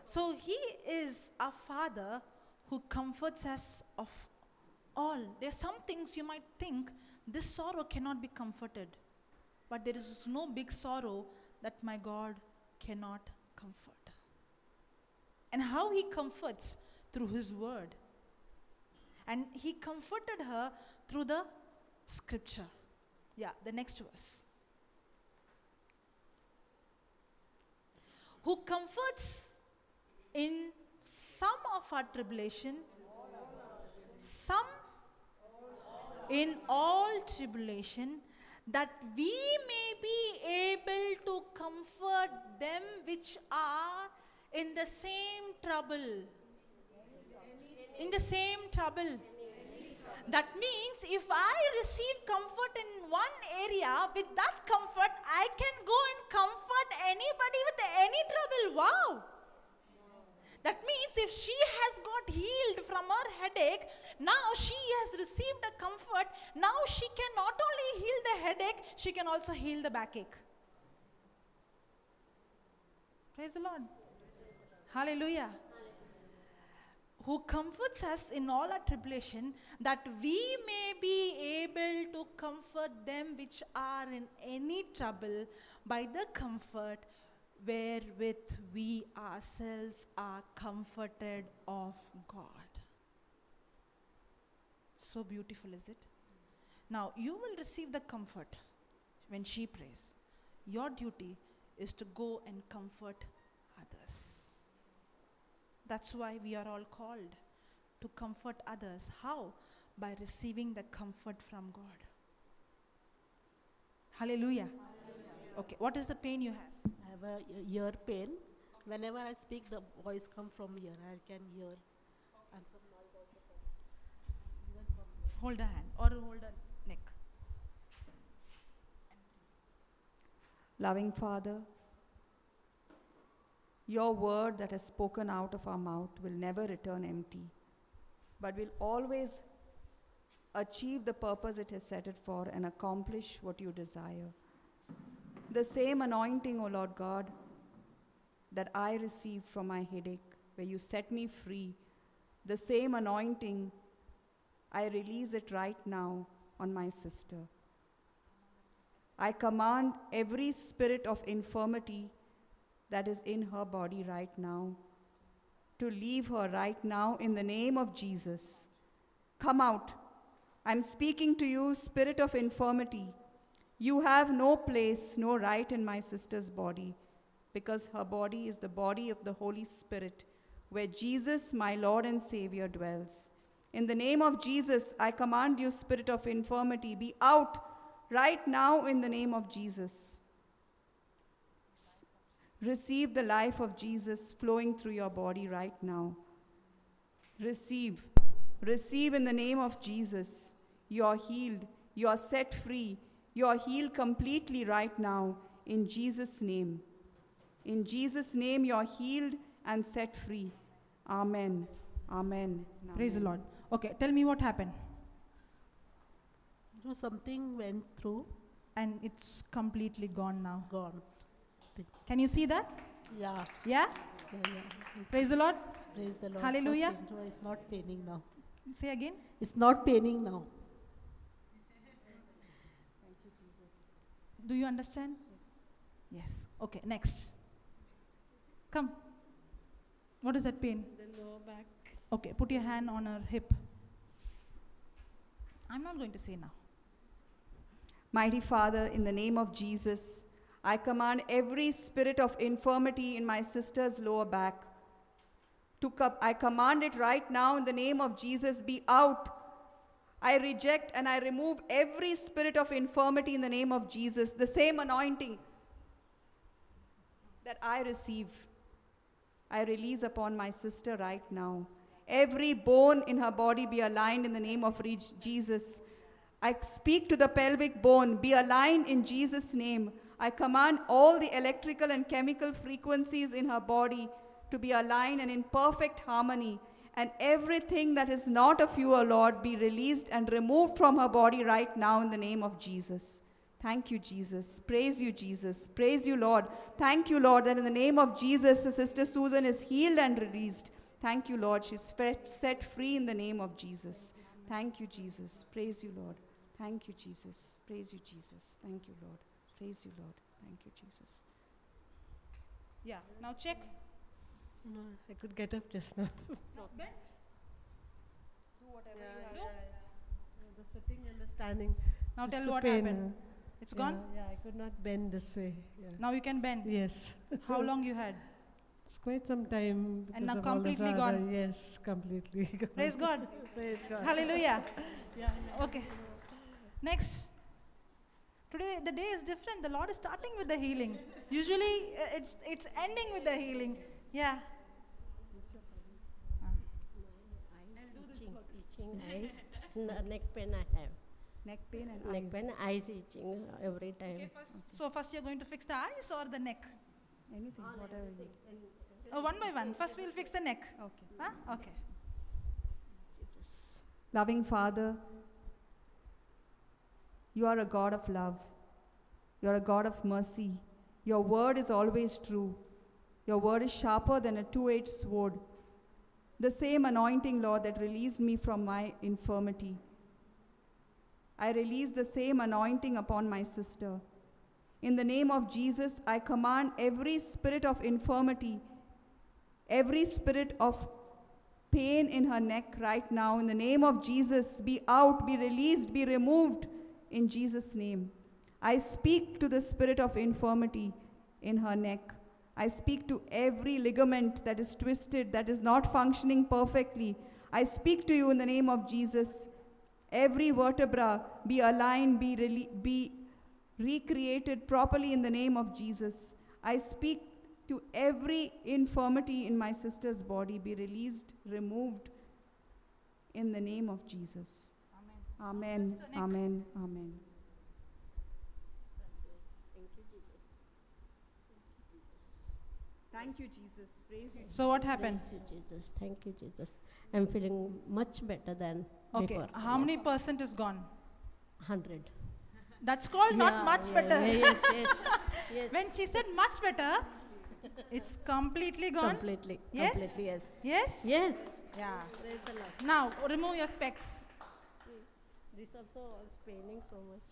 So He is a Father who comforts us of all. There are some things you might think, this sorrow cannot be comforted. But there is no big sorrow that my God cannot comfort. And how He comforts? Through His word. And He comforted her through the scripture. Yeah, the next verse. Who comforts in some of our tribulation, some in all tribulation, that we may be able to comfort them which are in the same trouble. In the same trouble. That means if I receive comfort in one area, with that comfort, I can go and comfort anybody with any trouble. Wow! That means if she has got healed from her headache, now she has received a comfort. Now she can not only heal the headache, she can also heal the backache. Praise the Lord. Hallelujah. Who comforts us in all our tribulation, that we may be able to comfort them which are in any trouble by the comfort wherewith we ourselves are comforted of God. So beautiful, is it? Now, you will receive the comfort when she prays. Your duty is to go and comfort others. That's why we are all called to comfort others. How? By receiving the comfort from God. Hallelujah. Okay, what is the pain you have? I have a ear pain. Whenever I speak, the voice come from here. I can hear, and some noise also comes. Even from here. Hold a hand or hold a neck. Loving Father, your word that has spoken out of our mouth will never return empty, but will always achieve the purpose it has set it for and accomplish what you desire. The same anointing, O Lord God, that I received from my headache, where you set me free, the same anointing, I release it right now on my sister. I command every spirit of infirmity that is in her body right now to leave her right now in the name of Jesus. Come out. I'm speaking to you, spirit of infirmity. You have no place, no right in my sister's body, because her body is the body of the Holy Spirit, where Jesus, my Lord and Savior, dwells. In the name of Jesus, I command you, spirit of infirmity, be out right now in the name of Jesus. Receive the life of Jesus flowing through your body right now. Receive. Receive in the name of Jesus. You are healed. You are set free. You are healed completely right now in Jesus' name. In Jesus' name, you are healed and set free. Amen. Amen. Praise the Amen. Lord. Okay, tell me what happened. You know, something went through, And it's completely gone now. gone. Can you see that? Yeah. Yeah? It's- Praise the Lord. Praise the Lord. Hallelujah. First thing, no, it's not paining now. Say again. It's not paining now. Do you understand? Yes. Okay, next. Come. What is that pain? The lower back. Okay, put your hand on her hip. I'm not going to say now. Mighty Father, in the name of Jesus, I command every spirit of infirmity in my sister's lower back I command it right now in the name of Jesus, be out. I reject and I remove every spirit of infirmity in the name of Jesus. The same anointing that I receive, I release upon my sister right now. Every bone in her body be aligned in the name of Jesus. I speak to the pelvic bone, be aligned in Jesus' name. I command all the electrical and chemical frequencies in her body to be aligned and in perfect harmony. And everything that is not of you, O Lord, be released and removed from her body right now in the name of Jesus. Thank you, Jesus. Praise you, Jesus. Praise you, Lord. Thank you, Lord, that in the name of Jesus, Sister Susan is healed and released. Thank you, Lord. She's set free in the name of Jesus. Thank you, Jesus. Praise you, Lord. Thank you, Jesus. Praise you, Jesus. Thank you, Lord. Praise you, Lord. Thank you, Jesus. Yeah. Now check. No, I could get up just now. Now bend. Do whatever do. The sitting and the standing. Now just tell a what pain, happened. It's gone? Yeah, I could not bend this way. Yeah. Now you can bend. Yes. How long you had? It's quite some time. because now of all the completely Zara. gone? Yes, completely gone. Praise God. Praise God. Hallelujah. Yeah, Okay. Next. Today the day is different. The Lord is starting with the healing. Usually it's ending with the healing. Yeah. Itching eyes, neck pain I have. Neck pain and Neck eyes. pain, eyes itching every time. Okay, so first you're going to fix the eyes or the neck? Anything, whatever you. One by one. First we'll fix the neck. Okay. Huh? Okay. Jesus. Loving Father, you are a God of love. You are a God of mercy. Your word is always true. Your word is sharper than a two-edged sword. The same anointing, Lord, that released me from my infirmity. I release the same anointing upon my sister. In the name of Jesus, I command every spirit of infirmity, every spirit of pain in her neck right now, in the name of Jesus, be out, be released, be removed in Jesus' name. I speak to the spirit of infirmity in her neck. I speak to every ligament that is twisted, that is not functioning perfectly. I speak to you in the name of Jesus. Every vertebra be aligned, be recreated properly in the name of Jesus. I speak to every infirmity in my sister's body be released, removed in the name of Jesus. Amen. Mr. Nick. Amen. Amen. Thank you, Jesus. Thank you, Jesus. Praise you. So what happened? Praise you, Jesus. Thank you, Jesus. I'm feeling much better than Okay, before. how many percent is gone? 100. That's called not much better. Yes, yes, yes. When she said much better, it's completely gone. Completely. Yes? Completely, yes. Yes? Yes. Yeah. Praise the Lord. Now, remove your specs. This also was paining so much.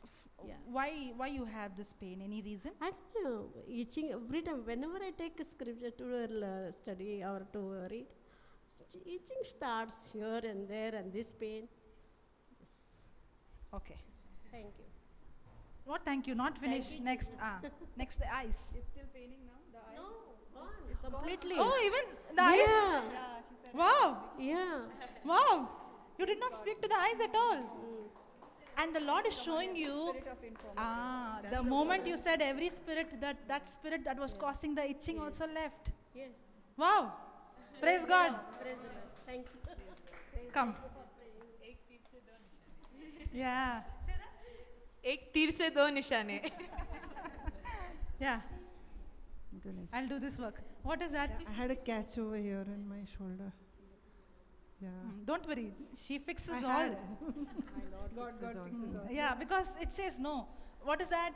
Yeah. Why you have this pain? Any reason? I don't know, itching every time. Whenever I take a scripture to study or to read, itching starts here and there, and this pain. Just Okay. thank you. What? Thank you. Not finished. you, Next. Next the eyes. It's still paining now, the eyes? No, gone completely. Oh, even the eyes. Yeah. Yeah, she said. Wow. Yeah. Wow. You did not speak to the eyes at all. And the Lord is showing you. Spirit of infirmity. The moment you said every spirit, that spirit that was causing the itching also left. Yes. Wow. Praise God. Praise the Lord. Thank you. Come. Yeah. एक तीर से दो निशाने. Yeah. Goodness. I'll do this work. What is that? I had a catch over here in my shoulder. Yeah. Don't worry. She fixes I all. had. God fixes all. Yeah, because it says no. What is that?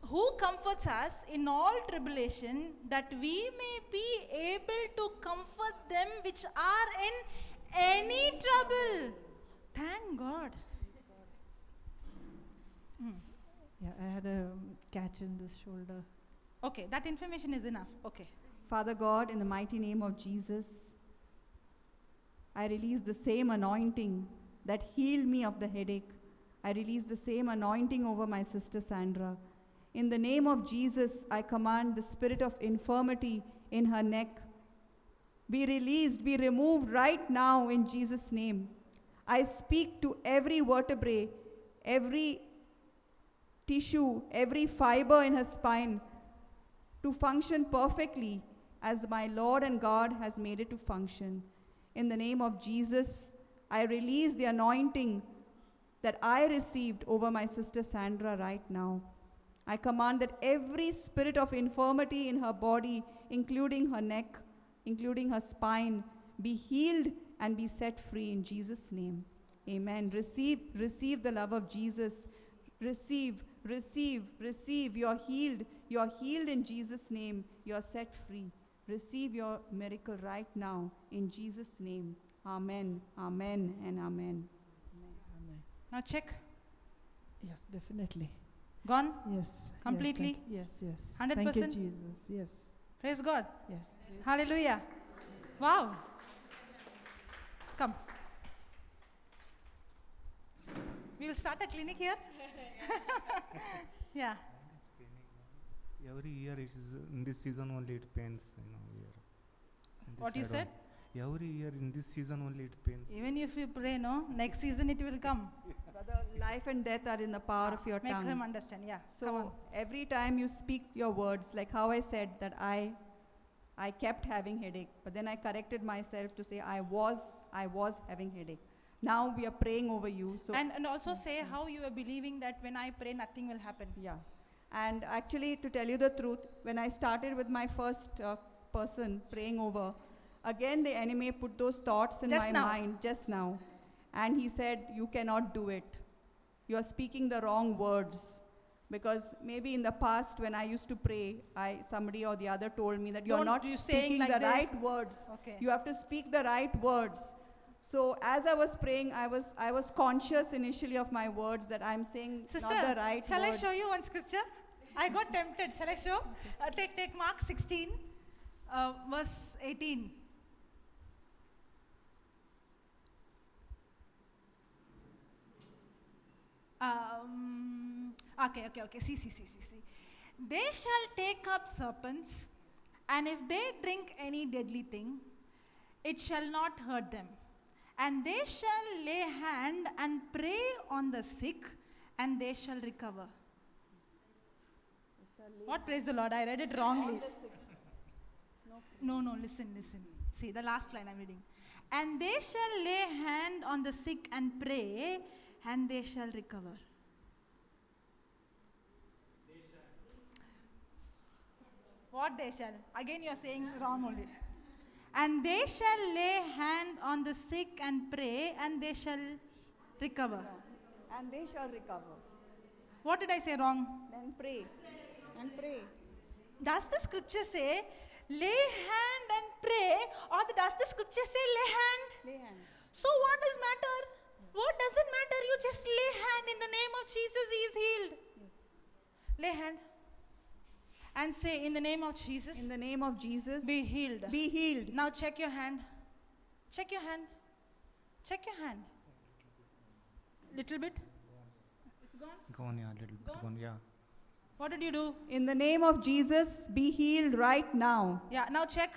Who comforts us in all tribulation, that we may be able to comfort them which are in any trouble. Thank God. Yeah, I had a catch in this shoulder. Okay, that information is enough. Okay. Father God, in the mighty name of Jesus, I release the same anointing that healed me of the headache. I release the same anointing over my sister Sandra. In the name of Jesus, I command the spirit of infirmity in her neck be released, be removed right now in Jesus' name. I speak to every vertebrae, every tissue, every fiber in her spine to function perfectly as my Lord and God has made it to function. In the name of Jesus, I release the anointing that I received over my sister Sandra right now. I command that every spirit of infirmity in her body, including her neck, including her spine, be healed and be set free in Jesus' name. Amen. Receive the love of Jesus. Receive. You're healed. You're healed in Jesus' name. You're set free. Receive your miracle right now in Jesus' name. Amen. Amen and amen. Amen. Now check. Yes, definitely. Gone? Yes. Completely? Yes, yes. 100%? Thank you, Jesus. Yes. Praise God. Yes. Hallelujah. Wow. Come. We will start a clinic here. Yeah. It's paining now. Every year it is in this season only it pains, here. In this What you side said? only. Every year in this season only it pains. Even if you pray, no, next season it will come. Brother, life and death are in the power of your Make tongue. him understand. Yeah. Come on. So every time you speak your words, like how I said that I kept having headache, but then I corrected myself to say I was having headache. Now we are praying over you. So And also say how you are believing that when I pray, nothing will happen. yeah, and actually to tell you the truth, when I started with my first person praying over, again the enemy put those thoughts in Just my now. mind just now, and he said you cannot do it. You are speaking the wrong words. Because maybe in the past when I used to pray, somebody or the other told me that you're Don't not you saying speaking like the this. right words. Okay. You have to speak the right words. So as I was praying, I was conscious initially of my words that I'm saying Sister, not the right shall words. I show you one scripture? I got tempted. Shall I show? Take Mark 16, verse 18. Okay. See. They shall take up serpents, and if they drink any deadly thing, it shall not hurt them. And they shall lay hand and pray on the sick, and they shall recover. What? Praise the Lord. I read it wrongly. No, listen. See, the last line I'm reading. And they shall lay hand on the sick and pray, and they shall recover. What they shall? Again you are saying wrong only. And they shall lay hand on the sick and pray, and they shall recover. And they shall recover. What did I say wrong? Then pray. And pray. Does the scripture say lay hand and pray, or does the scripture say lay hand? Lay hand. So what does matter? What doesn't matter? You just lay hand in the name of Jesus, he is healed. Yes. Lay hand and say, in the name of Jesus, In the name of Jesus, be healed. be healed. Now check your hand. Check your hand. Check your hand. Little bit. It's gone. Gone, yeah, little bit Gone? gone, yeah. What did you do? In the name of Jesus, be healed right now. Yeah, now check.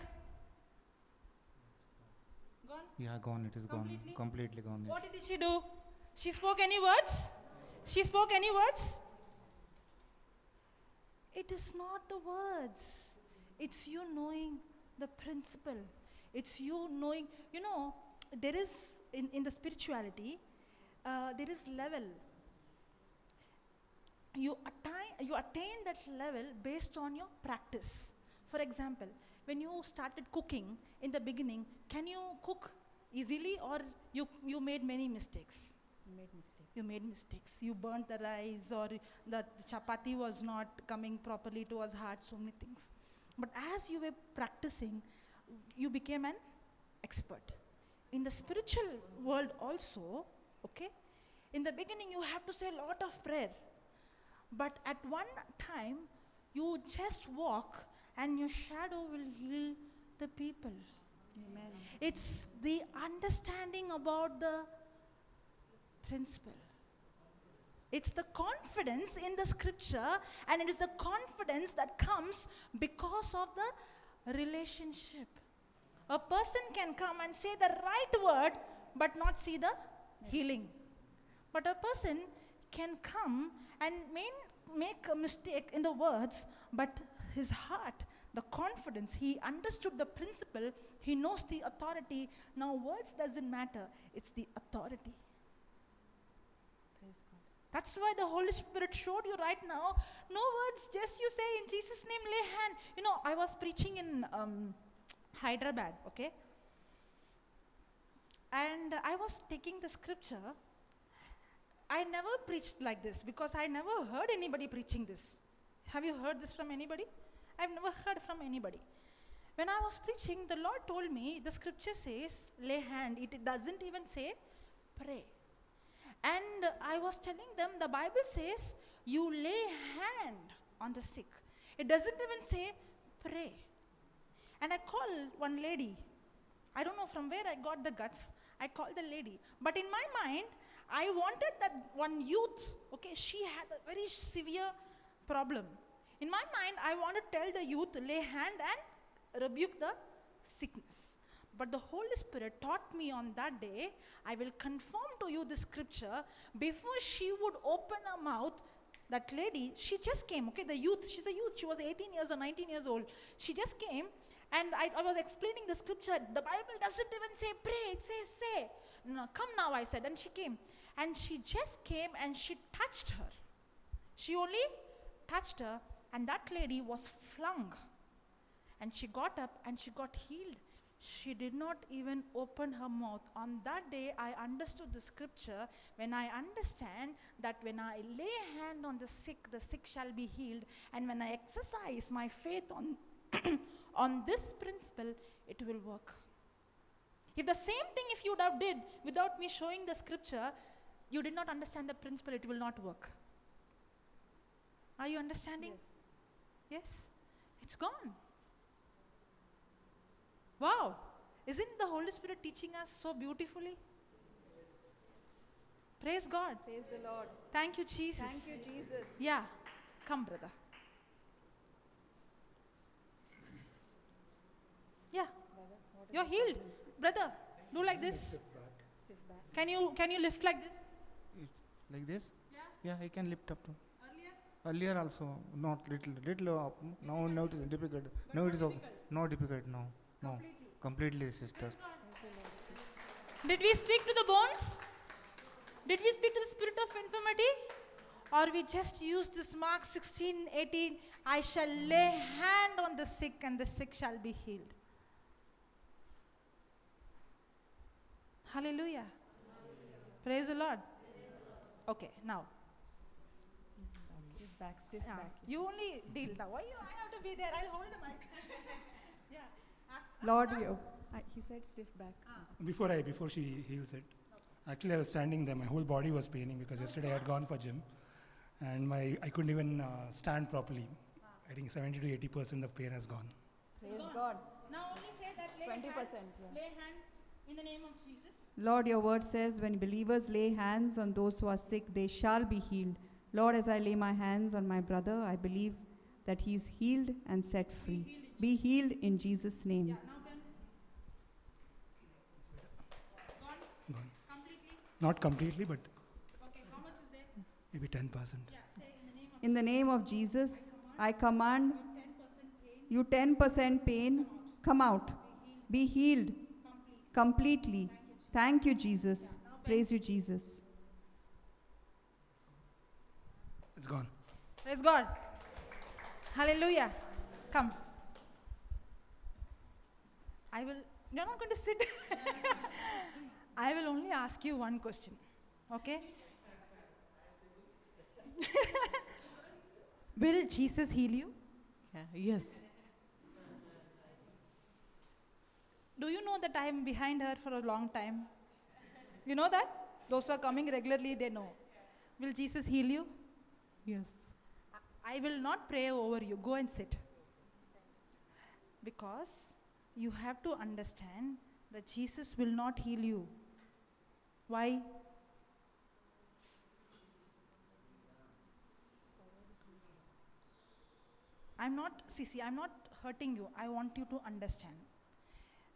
Gone. Yeah, gone, it is Completely? gone. Completely gone. Yeah. What did she do? She spoke any words? She spoke any words? It is not the words. It's you knowing the principle. It's you knowing, there is, in the spirituality, there is level. You attain that level based on your practice. For example, when you started cooking in the beginning, can you cook easily, or you made many mistakes? You made mistakes. You burnt the rice, or the chapati was not coming properly, it was hard, so many things. But as you were practicing, you became an expert. In the spiritual world also, okay, in the beginning you have to say a lot of prayer. But at one time, you just walk and your shadow will heal the people. Amen. It's the understanding about the principle. It's the confidence in the scripture, and it is the confidence that comes because of the relationship. A person can come and say the right word but not see the healing. But a person can come and make a mistake in the words, but his heart, the confidence, he understood the principle, he knows the authority. Now words doesn't matter, it's the authority. Praise God. That's why the Holy Spirit showed you right now, no words, just you say in Jesus' name, lay hand. I was preaching in Hyderabad, okay? And I was taking the scripture. I never preached like this because I never heard anybody preaching this. Have you heard this from anybody? I've never heard from anybody. When I was preaching, the Lord told me, the scripture says, lay hand. It doesn't even say, pray. And I was telling them, the Bible says, you lay hand on the sick. It doesn't even say, pray. And I called one lady. I don't know from where I got the guts. I called the lady. But in my mind, I wanted that one youth, okay, she had a very severe problem. In my mind, I want to tell the youth, lay hand and rebuke the sickness. But the Holy Spirit taught me on that day, I will confirm to you the scripture. Before she would open her mouth, that lady, she just came, okay, the youth, she's a youth, she was 18 years or 19 years old. She just came, and I was explaining the scripture. The Bible doesn't even say pray, it says say. No, come now, I said, and she came. And she just came and she touched her. She only touched her, and that lady was flung. And she got up and she got healed. She did not even open her mouth. On that day, I understood the scripture. When I understand that when I lay hand on the sick shall be healed. And when I exercise my faith on, on this principle, it will work. If the same thing if you would have did without me showing the scripture, you did not understand the principle, it will not work. Are you understanding? Yes. Yes? It's gone. Wow. Isn't the Holy Spirit teaching us so beautifully? Praise God. Praise the Lord. Thank you, Jesus. Thank you, Jesus. Yeah. Come, brother. Yeah. Brother, what is You're the healed. problem? Brother, do like this. Stiff back. Can you lift like this? It's like this? Yeah. Yeah, I can lift up to. Earlier? Earlier also, not little, now it is difficult. Now it is not difficult now. No, completely, sister. Did we speak to the bones? Did we speak to the spirit of infirmity? Or we just use this Mark 16:18, I shall lay hand on the sick and the sick shall be healed. Hallelujah. Praise the Lord. Okay, now. His back stiff Yeah, back. you only deal now. Why I have to be there? I'll hold the mic. Yeah. Lord, he said stiff back. Before she heals it, actually I was standing there. My whole body was paining because yesterday I had gone for gym, and I couldn't even stand properly. I think 70 to 80% of pain has gone. Praise God. Now only say that 20%. lay hand in the name of Jesus. Lord, your word says, when believers lay hands on those who are sick, they shall be healed. Lord, as I lay my hands on my brother, I believe that he is healed and set free. Be healed in Jesus' name. Yeah, now bend. Gone? Completely? Not completely, but Okay, how much is there? maybe 10%. Yeah, say In the name of Jesus, I command 10% pain. you 10% pain, come out. Be healed completely. Thank you, Jesus. Praise you, Jesus. It's gone. Praise God. Hallelujah. Come. You're not going to sit. I will only ask you one question. Okay? Will Jesus heal you? Yeah, yes. Do you know that I am behind her for a long time? You know that? Those who are coming regularly, they know. Will Jesus heal you? Yes. I will not pray over you. Go and sit. Because you have to understand that Jesus will not heal you. Why? I'm not hurting you. I want you to understand.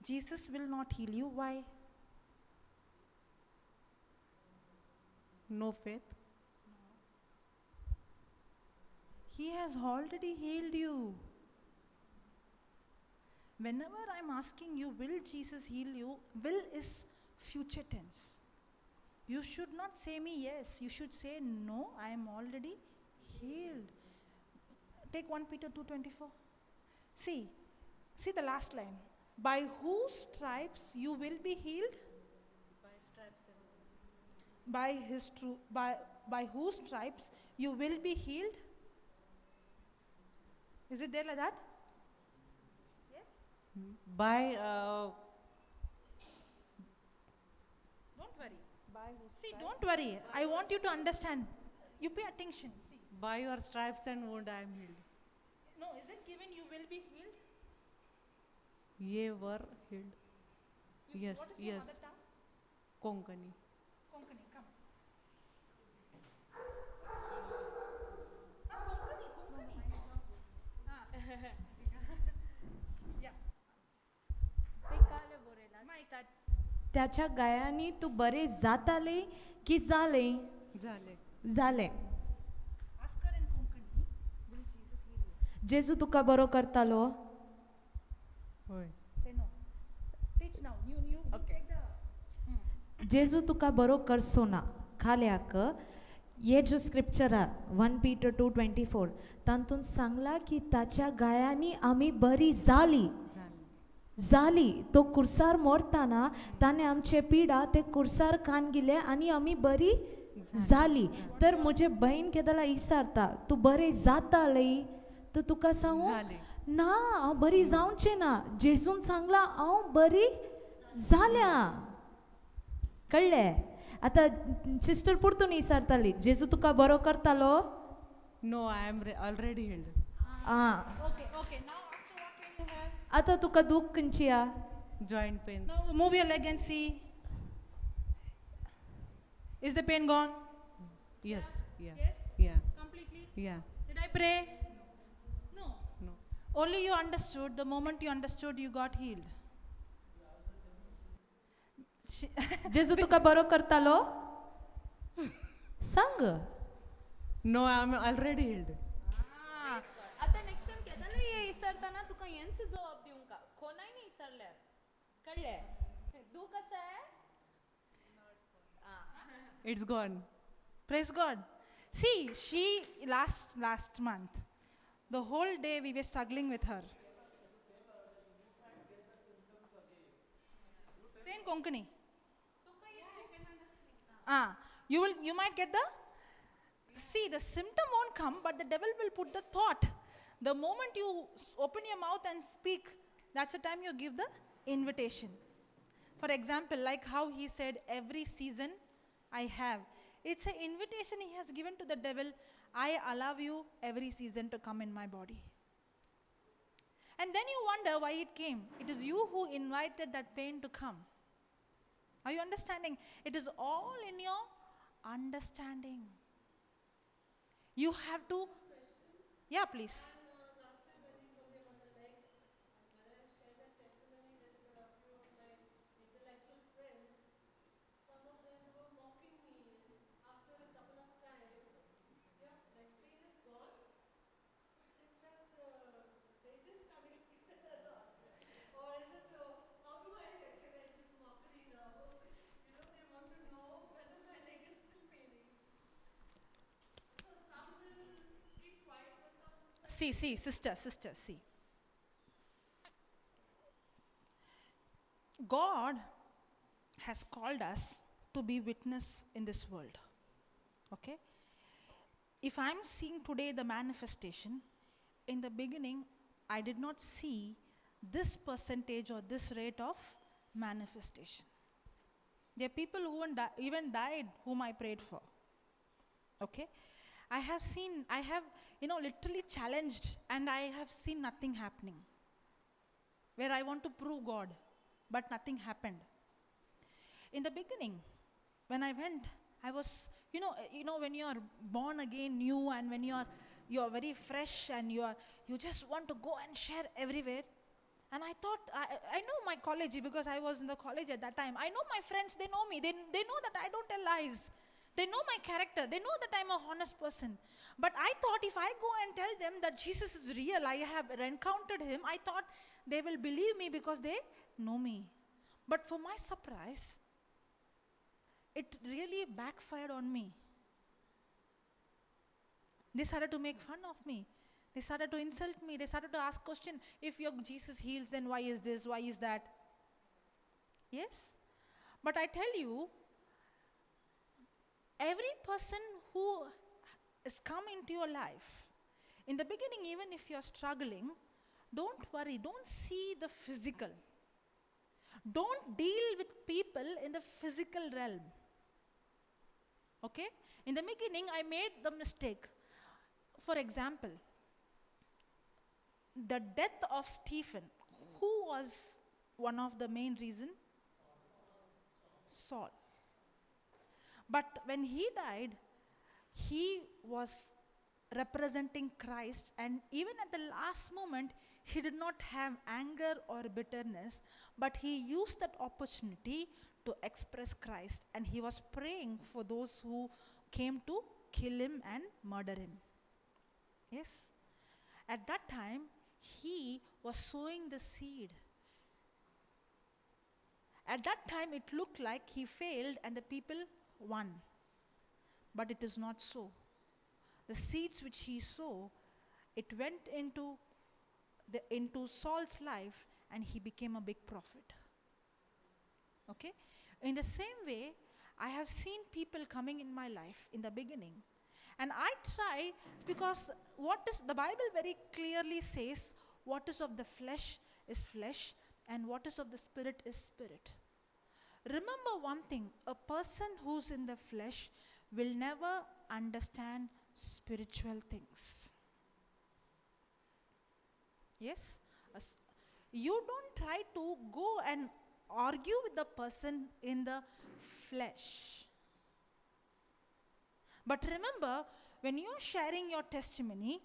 Jesus will not heal you. Why? No faith. He has already healed you. Whenever I'm asking you, will Jesus heal you? Will is future tense. You should not say me yes. You should say no, I am already healed. Take 1 Peter 2:24. See the last line. By whose stripes you will be healed? By whose stripes you will be healed? Is it there like that? Yes? By Don't worry. By whose See, stripes? don't worry. I want you to understand. You pay attention. See. by your stripes and wound I am healed. No, is it given you will be healed? Ye were healed. Yes, What is your yes. mother tongue? Konkani. Konkani, come. Konkani. Yeah. त्याच्या गायानी तू बरे जाताले की जाले झाले. जाले Ask her in Konkani. Will Jesus heal you? जेजू तुका बरो करतालो होय. Say no. Teach now. You take the. जेजू तुका बरो करसो ना खाल्याक ये जो स्क्रिप्चर 1 Peter 2:24 तांतून सांगला की ताच्या गायांनी आमी बरी जाली जाली तो कुर्सार मोरताना ताने आमचे पिडा ते कुर्सार खान गेले आणि आमी बरी जाली. तर मुझे बहीण केदाला इसारता तू बरे जाताली तर तुका सांगू ना हांव बरी जावचे ना. जेसून सांगला हांव बरी जाल्या. कळले? आता सिस्टर पुरतून इसारताली जेजू तुका बरो करतालो. No, I am already healed. Okay. Now after what pain you have? आता तुका दुख खंयची हा? Joint pains. Now move your leg and see. Is the pain gone? Yes. Yeah. Yes? Yeah. Completely? Yeah. Did I pray? No. No. Only you understood. The moment you understood, you got healed. जेजू तुका बरो करतालो? सांग. No, I'm already healed. आता next time केदाला ये इसरताना तुका यांच जवाब दिवं का कोणाय नाही इसरल्यार कळले तू कसं आहे It's gone. Praise God. See, she last month, the whole day we were struggling with her. Say in Konkani. You might get the. See, the symptom won't come, but the devil will put the thought. The moment you open your mouth and speak, that's the time you give the invitation. For example, like how he said, every season I have. It's an invitation he has given to the devil. I allow you every season to come in my body. And then you wonder why it came. It is you who invited that pain to come. Are you understanding? It is all in your understanding. You have to. Yeah, please. See, sister, see. God has called us to be witness in this world. Okay? If I'm seeing today the manifestation, in the beginning, I did not see this percentage or this rate of manifestation. There are people who even died whom I prayed for. Okay? I have literally challenged and I have seen nothing happening. Where I want to prove God, but nothing happened. In the beginning, when I went, I was, when you are born again new and when you are very fresh and you just want to go and share everywhere. And I thought, I know my college because I was in the college at that time. I know my friends, they know me. They know that I don't tell lies. They know my character. They know that I'm a honest person. But I thought if I go and tell them that Jesus is real, I have encountered him, I thought they will believe me because they know me. But for my surprise, it really backfired on me. They started to make fun of me. They started to insult me. They started to ask questions. If your Jesus heals, then why is this? Why is that? Yes? But I tell you, every person who has come into your life, in the beginning, even if you're struggling, don't worry, don't see the physical. Don't deal with people in the physical realm. Okay? In the beginning, I made the mistake. For example, the death of Stephen, who was one of the main reasons? Saul. But when he died, he was representing Christ, and even at the last moment, he did not have anger or bitterness, but he used that opportunity to express Christ, and he was praying for those who came to kill him and murder him. Yes? At that time, he was sowing the seed. At that time, it looked like he failed and the people won. But it is not so. The seeds which he sowed, it went into Saul's life and he became a big prophet. Okay? In the same way, I have seen people coming in my life in the beginning. And I try, because the Bible very clearly says, what is of the flesh is flesh, and what is of the spirit is spirit. Remember one thing, a person who's in the flesh will never understand spiritual things. Yes? You don't try to go and argue with the person in the flesh. But remember, when you are sharing your testimony,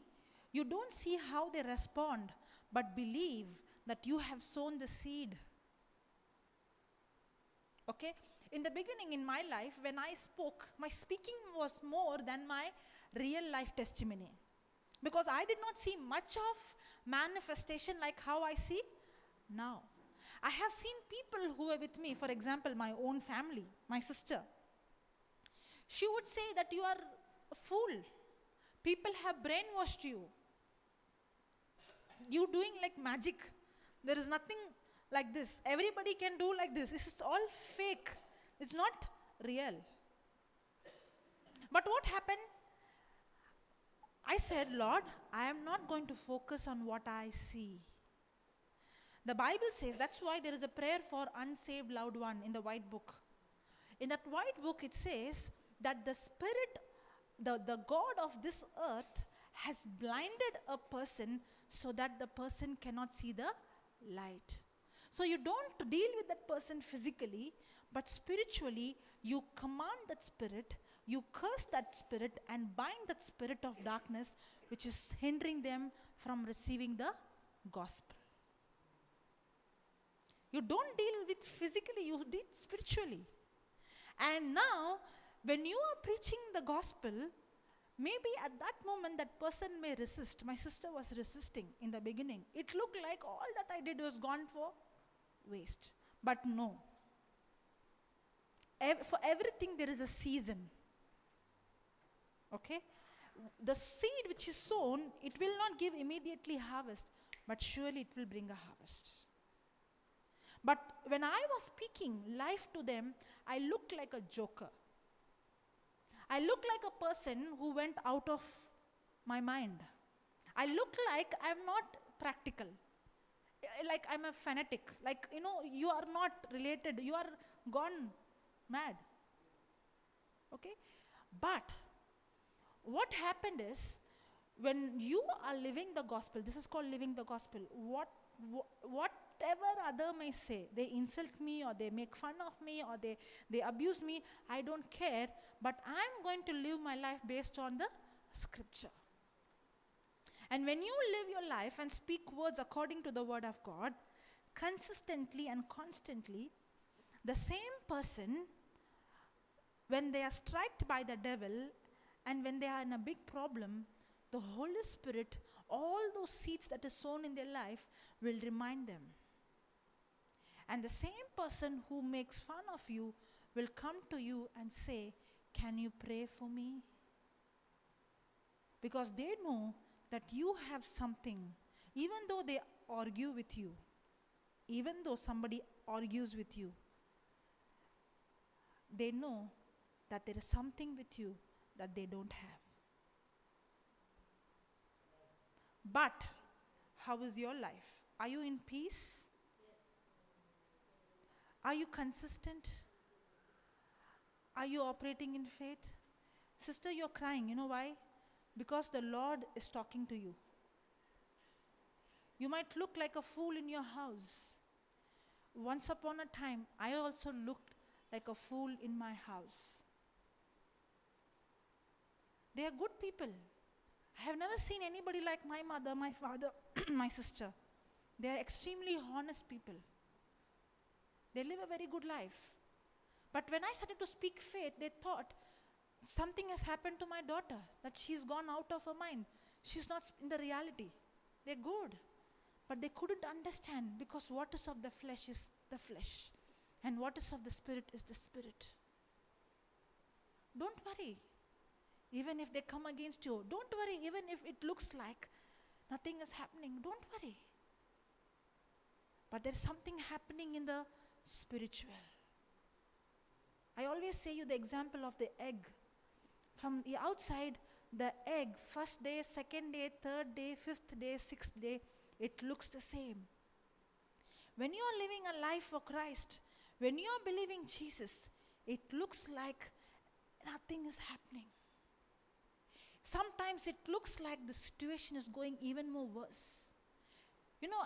you don't see how they respond, but believe that you have sown the seed. Okay? In the beginning in my life, when I spoke, my speaking was more than my real life testimony. Because I did not see much of manifestation like how I see now. I have seen people who were with me, for example, my own family, my sister. She would say that you are a fool. People have brainwashed you. You doing like magic. There is nothing like this. Everybody can do like this. This is all fake. It's not real. But what happened? I said, Lord, I am not going to focus on what I see. The Bible says, that's why there is a prayer for unsaved loved one in the white book. In that white book it says that the spirit, the God of this earth has blinded a person so that the person cannot see the light. So you don't deal with that person physically, but spiritually you command that spirit, you curse that spirit and bind that spirit of darkness which is hindering them from receiving the gospel. You don't deal with physically, you deal spiritually. And now, when you are preaching the gospel, maybe at that moment that person may resist. My sister was resisting in the beginning. It looked like all that I did was gone for waste. But no. For everything there is a season. Okay? The seed which is sown, it will not give immediately harvest, but surely it will bring a harvest. But when I was speaking life to them, I looked like a joker. I looked like a person who went out of my mind. I looked like I'm not practical. Like I'm a fanatic. Like, you are not related. You are gone mad. Okay? But what happened is, when you are living the gospel, this is called living the gospel, whatever other may say, they insult me or they make fun of me or they abuse me, I don't care, but I'm going to live my life based on the scripture. And when you live your life and speak words according to the word of God, consistently and constantly, the same person, when they are struck by the devil and when they are in a big problem, the Holy Spirit, all those seeds that is sown in their life, will remind them. And the same person who makes fun of you will come to you and say, can you pray for me? Because they know that you have something. Even though they argue with you, even though somebody argues with you, they know that there is something with you that they don't have. But how is your life? Are you in peace? Are you consistent? Are you operating in faith? Sister, you're crying. You know why? Because the Lord is talking to you. You might look like a fool in your house. Once upon a time, I also looked like a fool in my house. They are good people. I have never seen anybody like my mother, my father, my sister. They are extremely honest people. They live a very good life. But when I started to speak faith, they thought something has happened to my daughter, that she's gone out of her mind. She's not in the reality. They're good. But they couldn't understand, because what is of the flesh is the flesh, and what is of the spirit is the spirit. Don't worry. Even if they come against you, don't worry. Even if it looks like nothing is happening, don't worry. But there's something happening in the spiritual. I always say you the example of the egg. From the outside, the egg, first day, second day, third day, fifth day, sixth day, it looks the same. When you are living a life for Christ, when you are believing Jesus, it looks like nothing is happening. Sometimes it looks like the situation is going even more worse.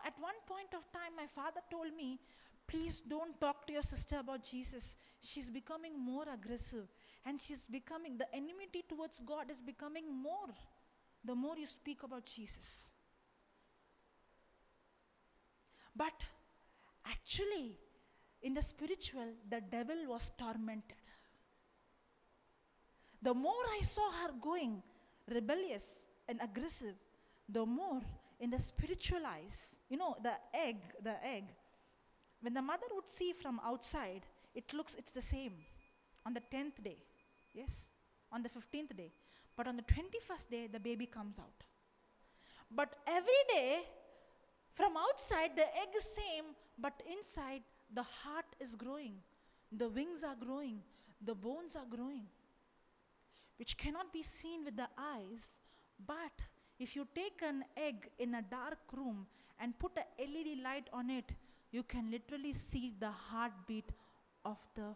At one point of time, my father told me, please don't talk to your sister about Jesus. She's becoming more aggressive. And the enmity towards God is becoming more, the more you speak about Jesus. But actually, in the spiritual, the devil was tormented. The more I saw her going rebellious and aggressive, the more in the spiritual eyes, the egg, when the mother would see from outside, it's the same on the 10th day, yes, on the 15th day. But on the 21st day, the baby comes out. But every day, from outside, the egg is same, but inside, the heart is growing. The wings are growing. The bones are growing, which cannot be seen with the eyes. But if you take an egg in a dark room and put a LED light on it, you can literally see the heartbeat of the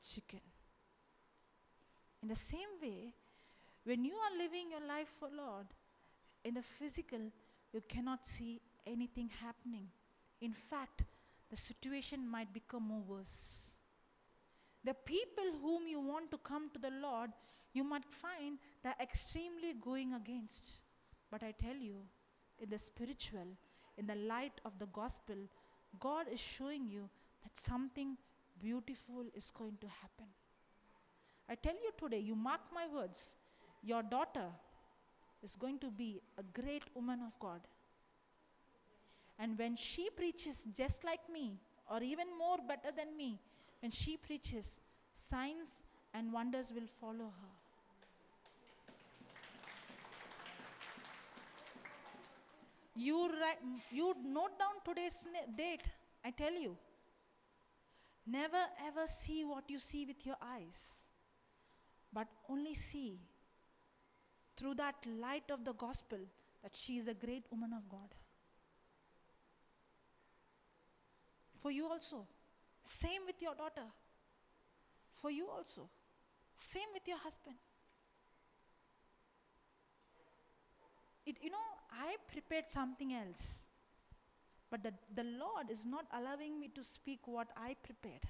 chicken. In the same way, when you are living your life for Lord, in the physical, you cannot see anything happening. In fact, the situation might become more worse. The people whom you want to come to the Lord, you might find they're extremely going against. But I tell you, in the spiritual, in the light of the gospel, God is showing you that something beautiful is going to happen. I tell you today, you mark my words, your daughter is going to be a great woman of God. And when she preaches just like me, or even more better than me, when she preaches, signs and wonders will follow her. You note down today's date. I tell you, never ever see what you see with your eyes, but only see through that light of the gospel that she is a great woman of God. For you also, same with your daughter. For you also, same with your husband. I prepared something else, but the Lord is not allowing me to speak what I prepared.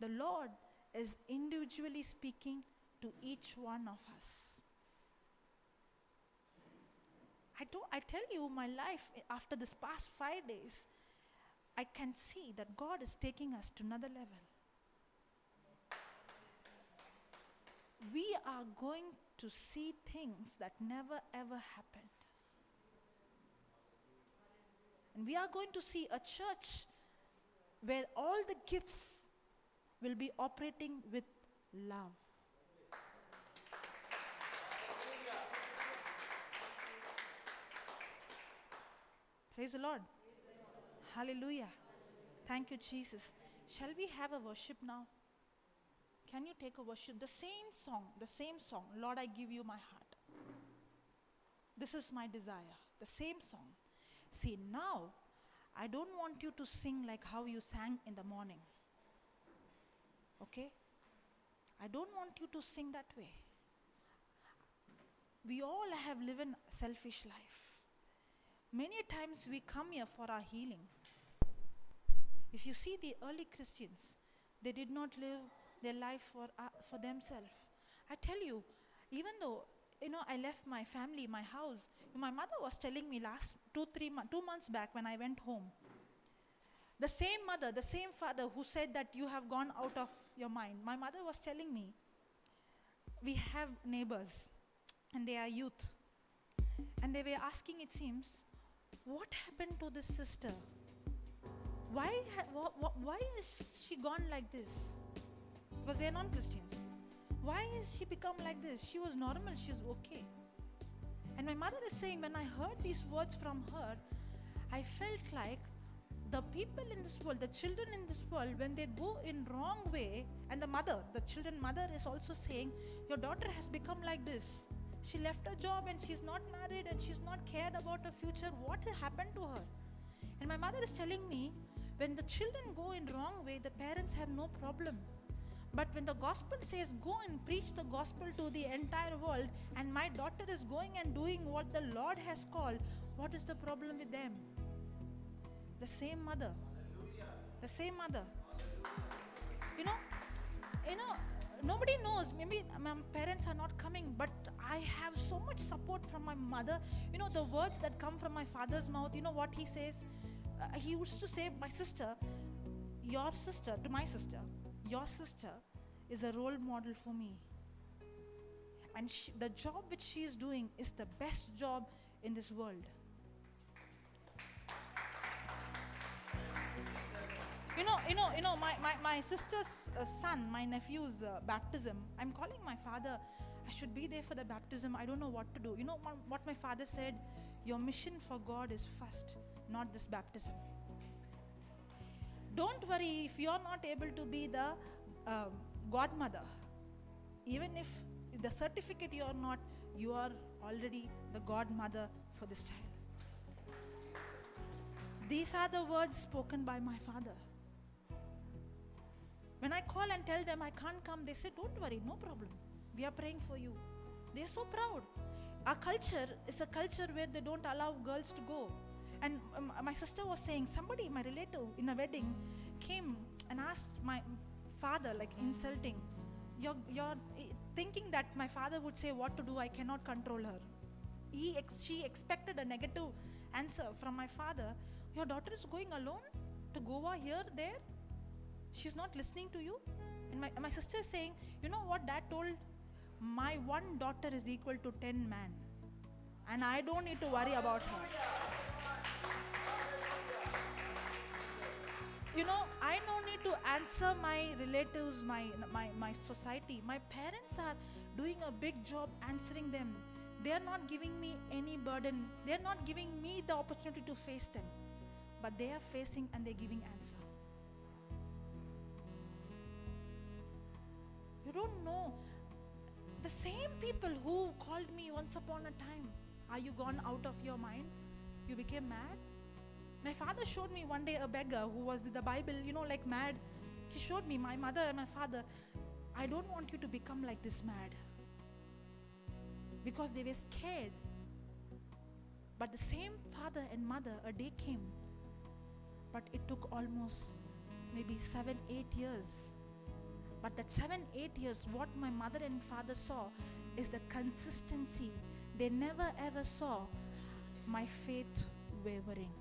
The Lord is individually speaking to each one of us. I tell you, my life after this past 5 days, I can see that God is taking us to another level. We are going to see things that never ever happened. And we are going to see a church where all the gifts will be operating with love. Praise the Lord. Hallelujah. Thank you, Jesus. Shall we have a worship now? Can you take a worship? The same song. Lord, I give you my heart. This is my desire. The same song. See, now, I don't want you to sing like how you sang in the morning. Okay? I don't want you to sing that way. We all have lived a selfish life. Many times we come here for our healing. If you see the early Christians, they did not live their life for themselves. I tell you, even though I left my family, my house, my mother was telling me last 2 months back when I went home, the same mother, the same father who said that you have gone out of your mind, my mother was telling me, we have neighbors and they are youth, and they were asking, it seems, what happened to this sister? Why is she gone like this? Because they are non-Christians. Why is she become like this? She was normal, she's okay. And my mother is saying, when I heard these words from her, I felt like the people in this world, the children in this world, when they go in wrong way, and the children mother is also saying, your daughter has become like this. She left her job and she's not married and she's not cared about her future. What happened to her? And my mother is telling me, when the children go in wrong way, the parents have no problem. But when the gospel says, go and preach the gospel to the entire world, and my daughter is going and doing what the Lord has called, what is the problem with them? The same mother. Hallelujah. The same mother. Nobody knows. Maybe my parents are not coming, but I have so much support from my mother. The words that come from my father's mouth, what he says, he used to say, my sister, your sister, to my sister, your sister is a role model for me. And the job which she is doing is the best job in this world. My sister's son, my nephew's baptism, I'm calling my father. I should be there for the baptism. I don't know what to do. You know what my father said? Your mission for God is first, not this baptism. Don't worry if you're not able to be the godmother. Even if the certificate you are not, you are already the godmother for this child. These are the words spoken by my father. When I call and tell them I can't come, they say, don't worry, no problem. We are praying for you. They are so proud. Our culture is a culture where they don't allow girls to go. And my sister was saying, somebody, my relative in a wedding, came and asked my father, like insulting, you're thinking that my father would say what to do, I cannot control her. She expected a negative answer from my father. Your daughter is going alone to Goa, here, there? She's not listening to you? And my sister is saying, you know what dad told? My one daughter is equal to 10 men. And I don't need to worry about her. You know, I don't need to answer my relatives, my society. My parents are doing a big job answering them. They are not giving me any burden. They are not giving me the opportunity to face them. But they are facing and they're giving answer. You don't know. The same people who called me once upon a time, are you gone out of your mind? You became mad? My father showed me one day a beggar who was in the Bible, like mad. He showed me, my mother and my father, I don't want you to become like this mad. Because they were scared. But the same father and mother, a day came. But it took almost maybe 7-8 years. But that 7-8 years, what my mother and father saw is the consistency. They never ever saw my faith wavering.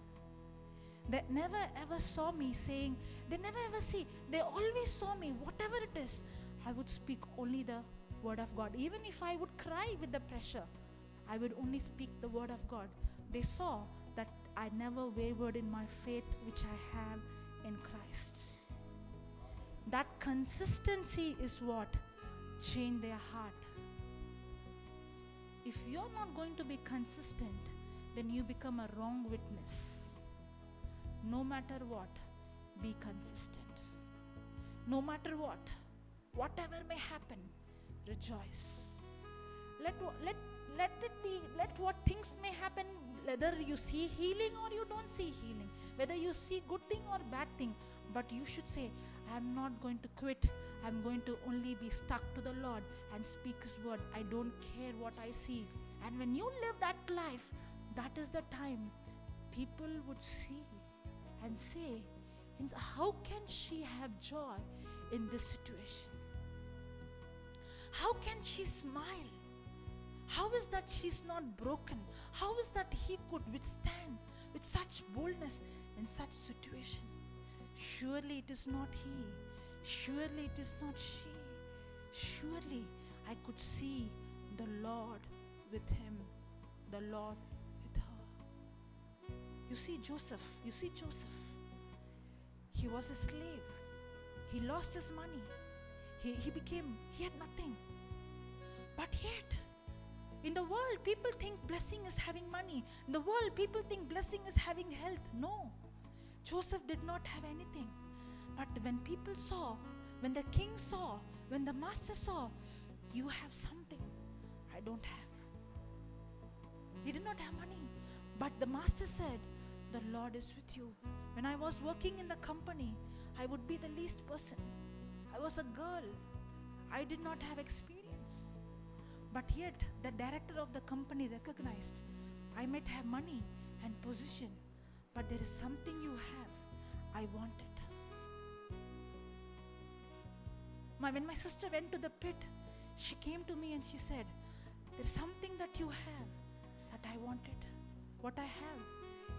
They never ever saw me saying, they never ever see, they always saw me, whatever it is, I would speak only the word of God. Even if I would cry with the pressure, I would only speak the word of God. They saw that I never wavered in my faith which I have in Christ. That consistency is what changed their heart. If you're not going to be consistent, then you become a wrong witness. No matter what, be consistent. No matter what, whatever may happen, rejoice. Let what things may happen, whether you see healing or you don't see healing, whether you see good thing or bad thing, but you should say, I'm not going to quit. I'm going to only be stuck to the Lord and speak His word. I don't care what I see. And when you live that life, that is the time people would see and say, how can she have joy in this situation? How can she smile? How is that she's not broken? How is that he could withstand with such boldness in such situation? Surely it is not he. Surely it is not she. Surely I could see the Lord with him, the Lord with her. You see Joseph. He was a slave. He lost his money. He had nothing. But yet, in the world, people think blessing is having money. In the world, people think blessing is having health. No. Joseph did not have anything. But when people saw, when the king saw, when the master saw, you have something I don't have. He did not have money. But the master said, the Lord is with you. When I was working in the company, I would be the least person. I was a girl. I did not have experience. But yet, the director of the company recognized, I might have money and position, but there is something you have. I want it. When my sister went to the pit, she came to me and she said, there is something that you have that I wanted. What I have.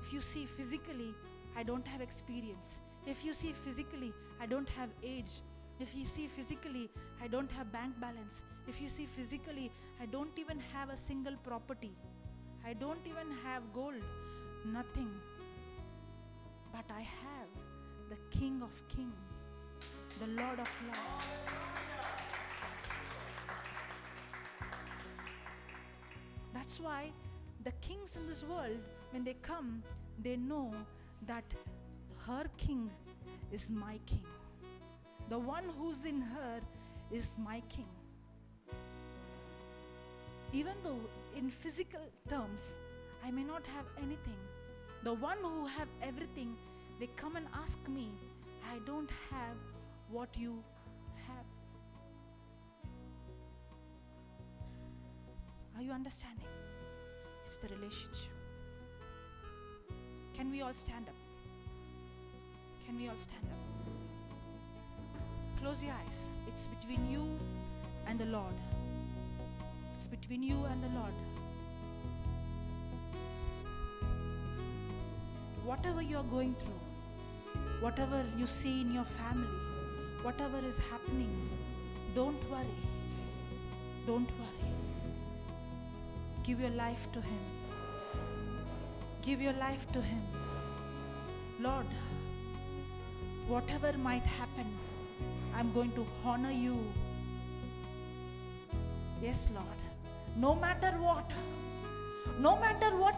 If you see physically, I don't have experience. If you see physically, I don't have age. If you see physically, I don't have bank balance. If you see physically, I don't even have a single property. I don't even have gold. Nothing. But I have the King of Kings, the Lord of Lords. That's why the kings in this world, when they come, they know that her king is my king. The one who's in her is my king. Even though in physical terms, I may not have anything, the one who have everything, they come and ask me, I don't have what you have. Are you understanding? It's the relationship. Can we all stand up? Can we all stand up? Close your eyes. It's between you and the Lord. It's between you and the Lord. Whatever you are going through, whatever you see in your family, whatever is happening, don't worry. Don't worry. Give your life to Him. Give your life to Him. Lord, whatever might happen, I'm going to honor you. Yes, Lord. No matter what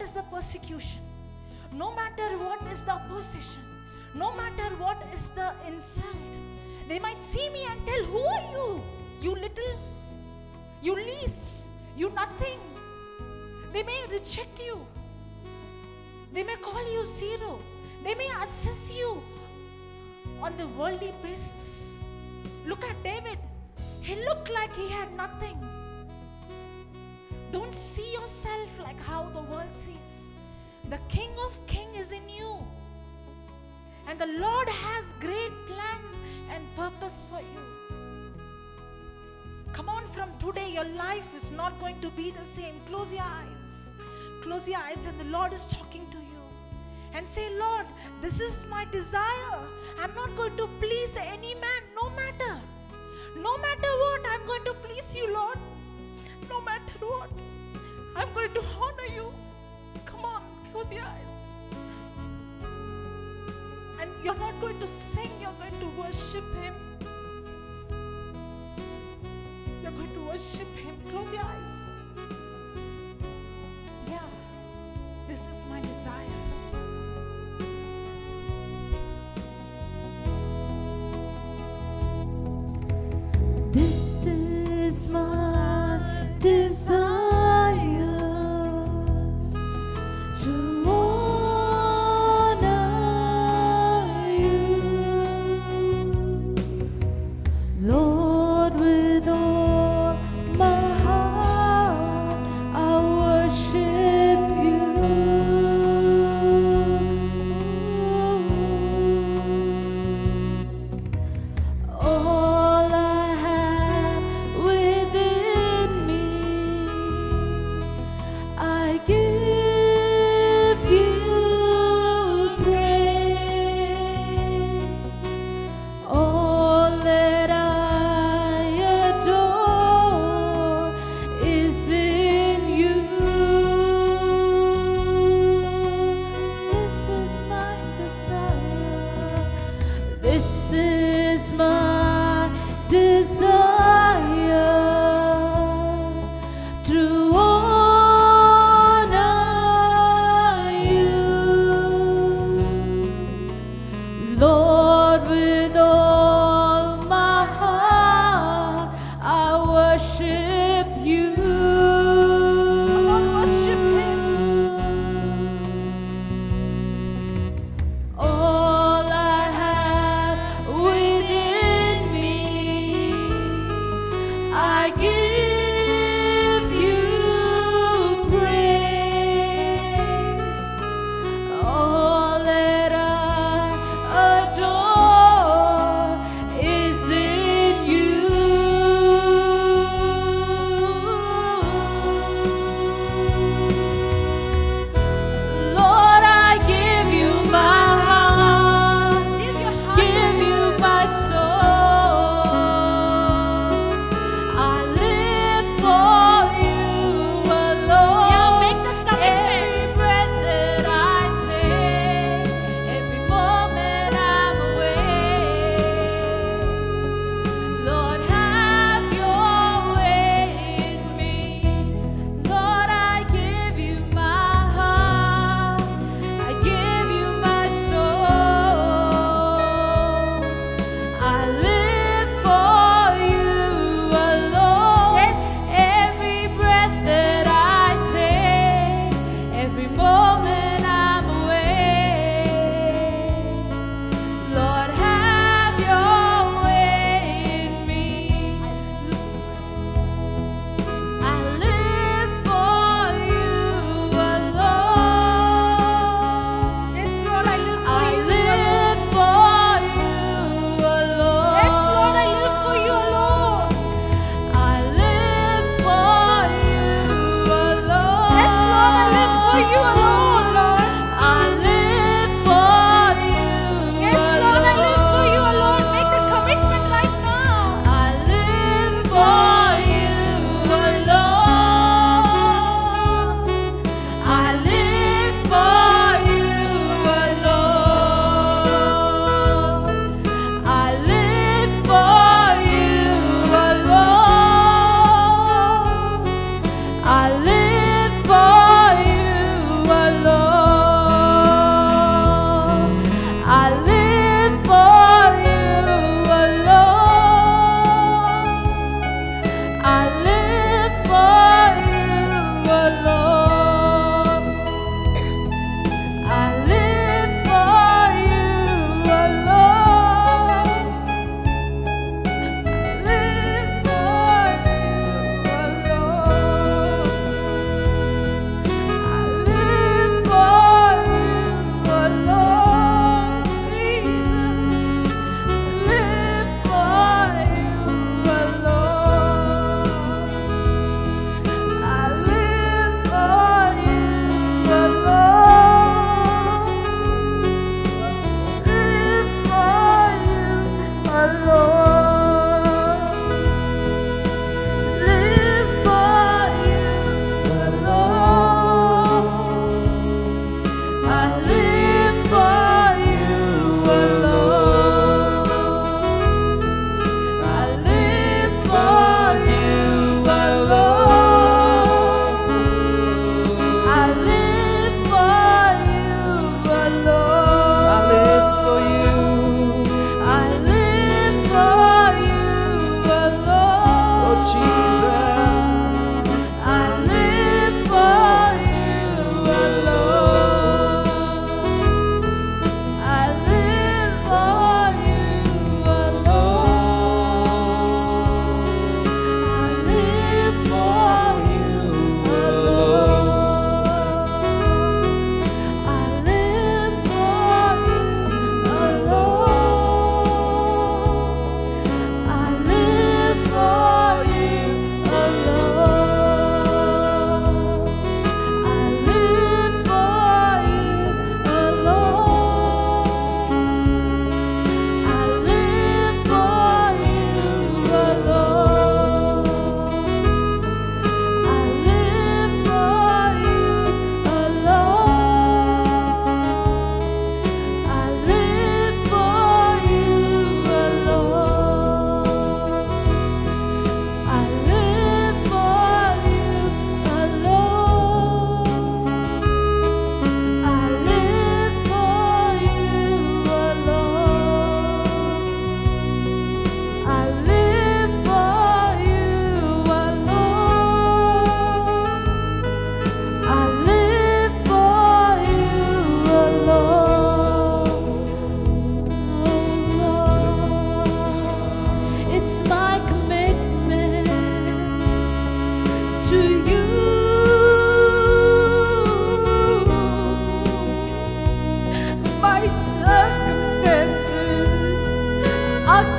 is the persecution, no matter what is the opposition, no matter what is the insult, they might see me and tell, who are you? You little, you least, you nothing. They may reject you. They may call you zero. They may assess you on the worldly basis. Look at David. He looked like he had nothing. Don't see yourself like how the world sees. The King of Kings is in you. And the Lord has great plans and purpose for you. Come on, from today your life is not going to be the same. Close your eyes. Close your eyes and the Lord is talking to you. And say, Lord, this is my desire. I'm not going to please any man, no matter. No matter what, I'm going to please you, Lord. No matter what, I'm going to honor you. Come on, close your eyes. And you're not going to sing, you're going to worship Him. You're going to worship Him. Close your eyes. Yeah, this is my desire. This is my desire to honor you, Lord, with all my heart I worship you. All I have within me, I give you praise. All that I adore is in you. This is my desire. This is my desire to honor you, Lord, with all my heart I worship you. Come on, worship Him. All I have within me, I give you praise. All that I adore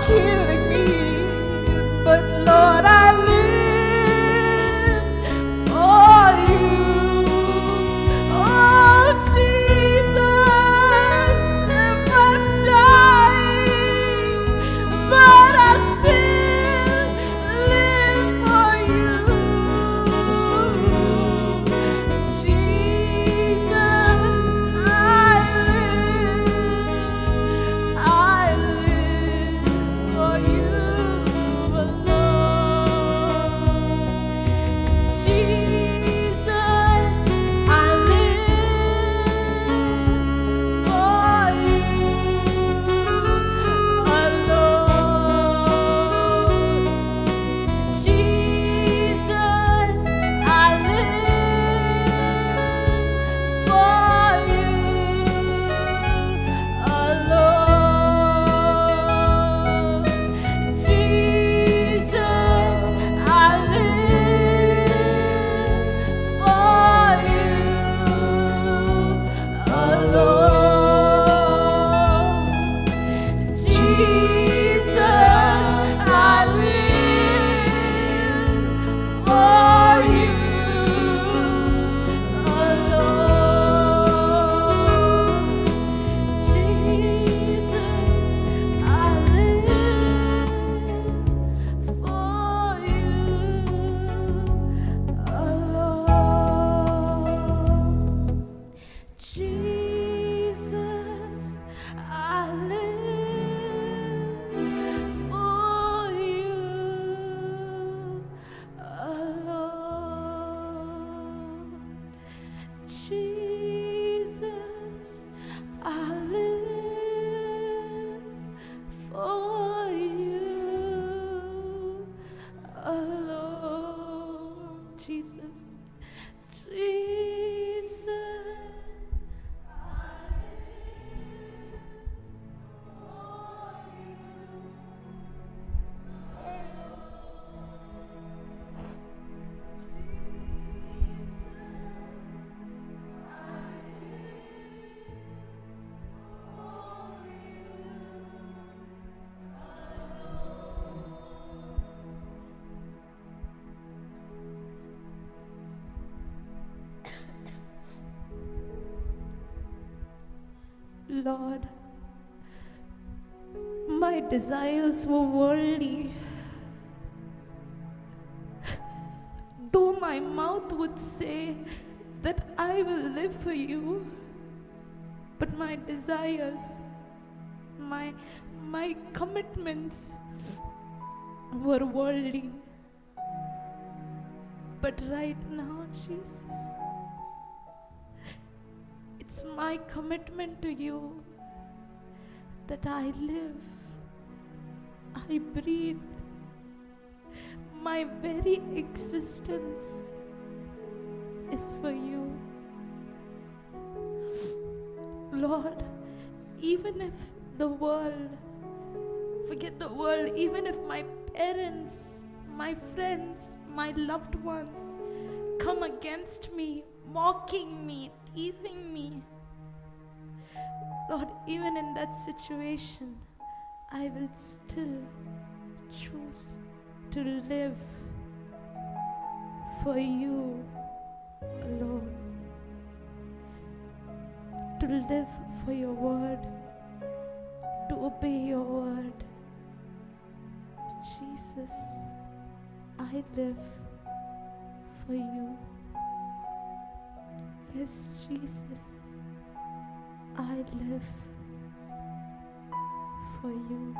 killing me. But Lord, I live for you. Oh Jesus, if I'm dying, but I still live for you. Jesus, I live for you alone. Jesus, I live for you alone. Jesus, I live for you alone. Jesus, I live for you alone. Jesus, I live for you alone. Jesus, I live for you alone. Jesus, I live for you alone. Jesus, I live for you alone. Jesus, Jesus, I live for you Lord, my desires were worldly. Though my mouth would say that I will live for you, but my desires, my commitments were worldly. But right now, Jesus, it's my commitment to you that I live, I breathe. My very existence is for you. Lord, even if the world, forget the world, even if my parents, my friends, my loved ones come against me, mocking me, teasing me, Lord, even in that situation, I will still choose to live for you alone, to live for your word, to obey your word. Jesus, I live for you. Yes, Jesus, I live for you.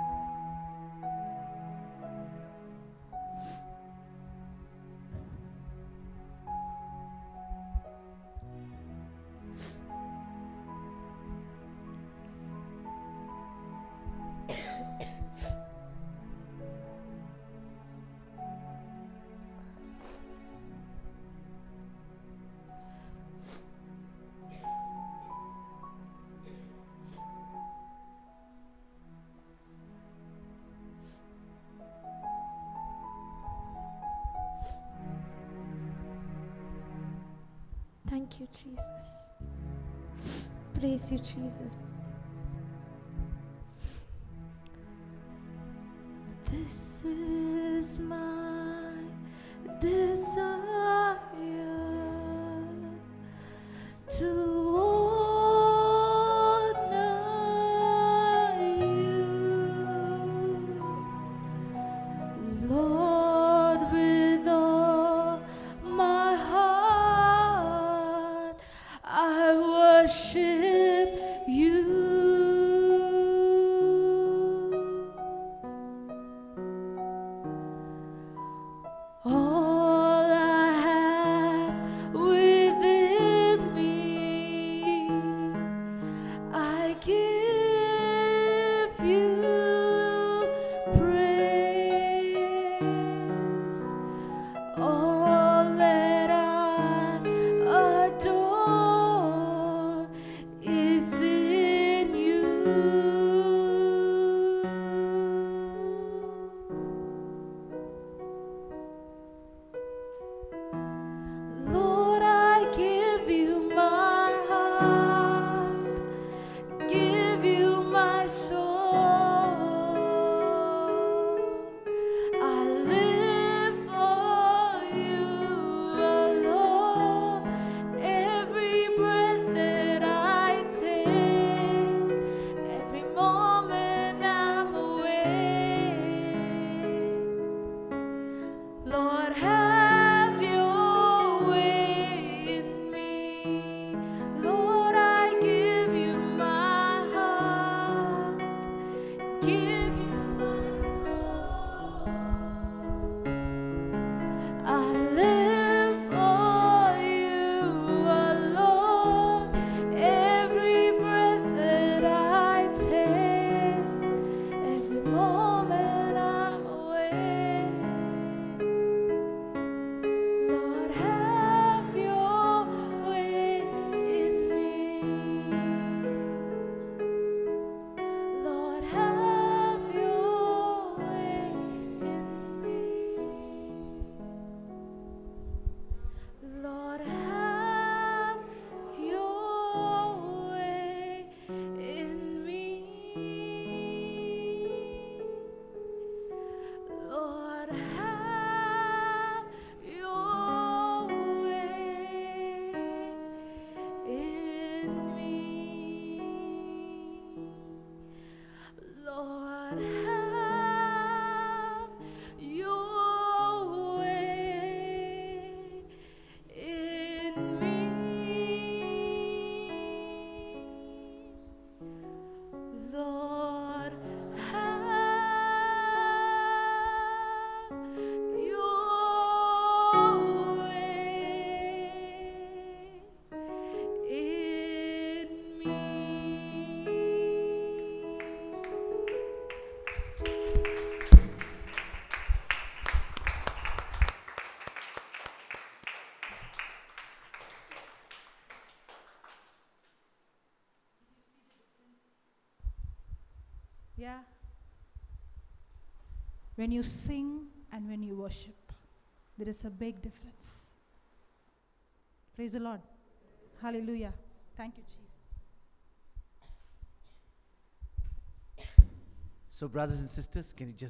Thank you, Jesus. Praise you, Jesus. This is my desire to honor you, Lord, with all my heart. I worship you. All I have within me, I give you praise. All that I adore is in you. Lord, I give you my heart, give you my soul. I live for you alone. Every breath that I take, every moment I'm awake, Lord, have your way in me. Lord, I give you my heart, give you my soul. I live for you alone. Every breath that I take, every moment I'm awake, Lord, have your way in me. Lord, have your way in me. Lord, have your way in me. Lord, have your way in me. Lord, have your way in me. Lord, have your way in me. Yeah. When you sing and when you worship, there is a big difference. Praise the Lord. Hallelujah. Thank you, Jesus. So, brothers and sisters, can you just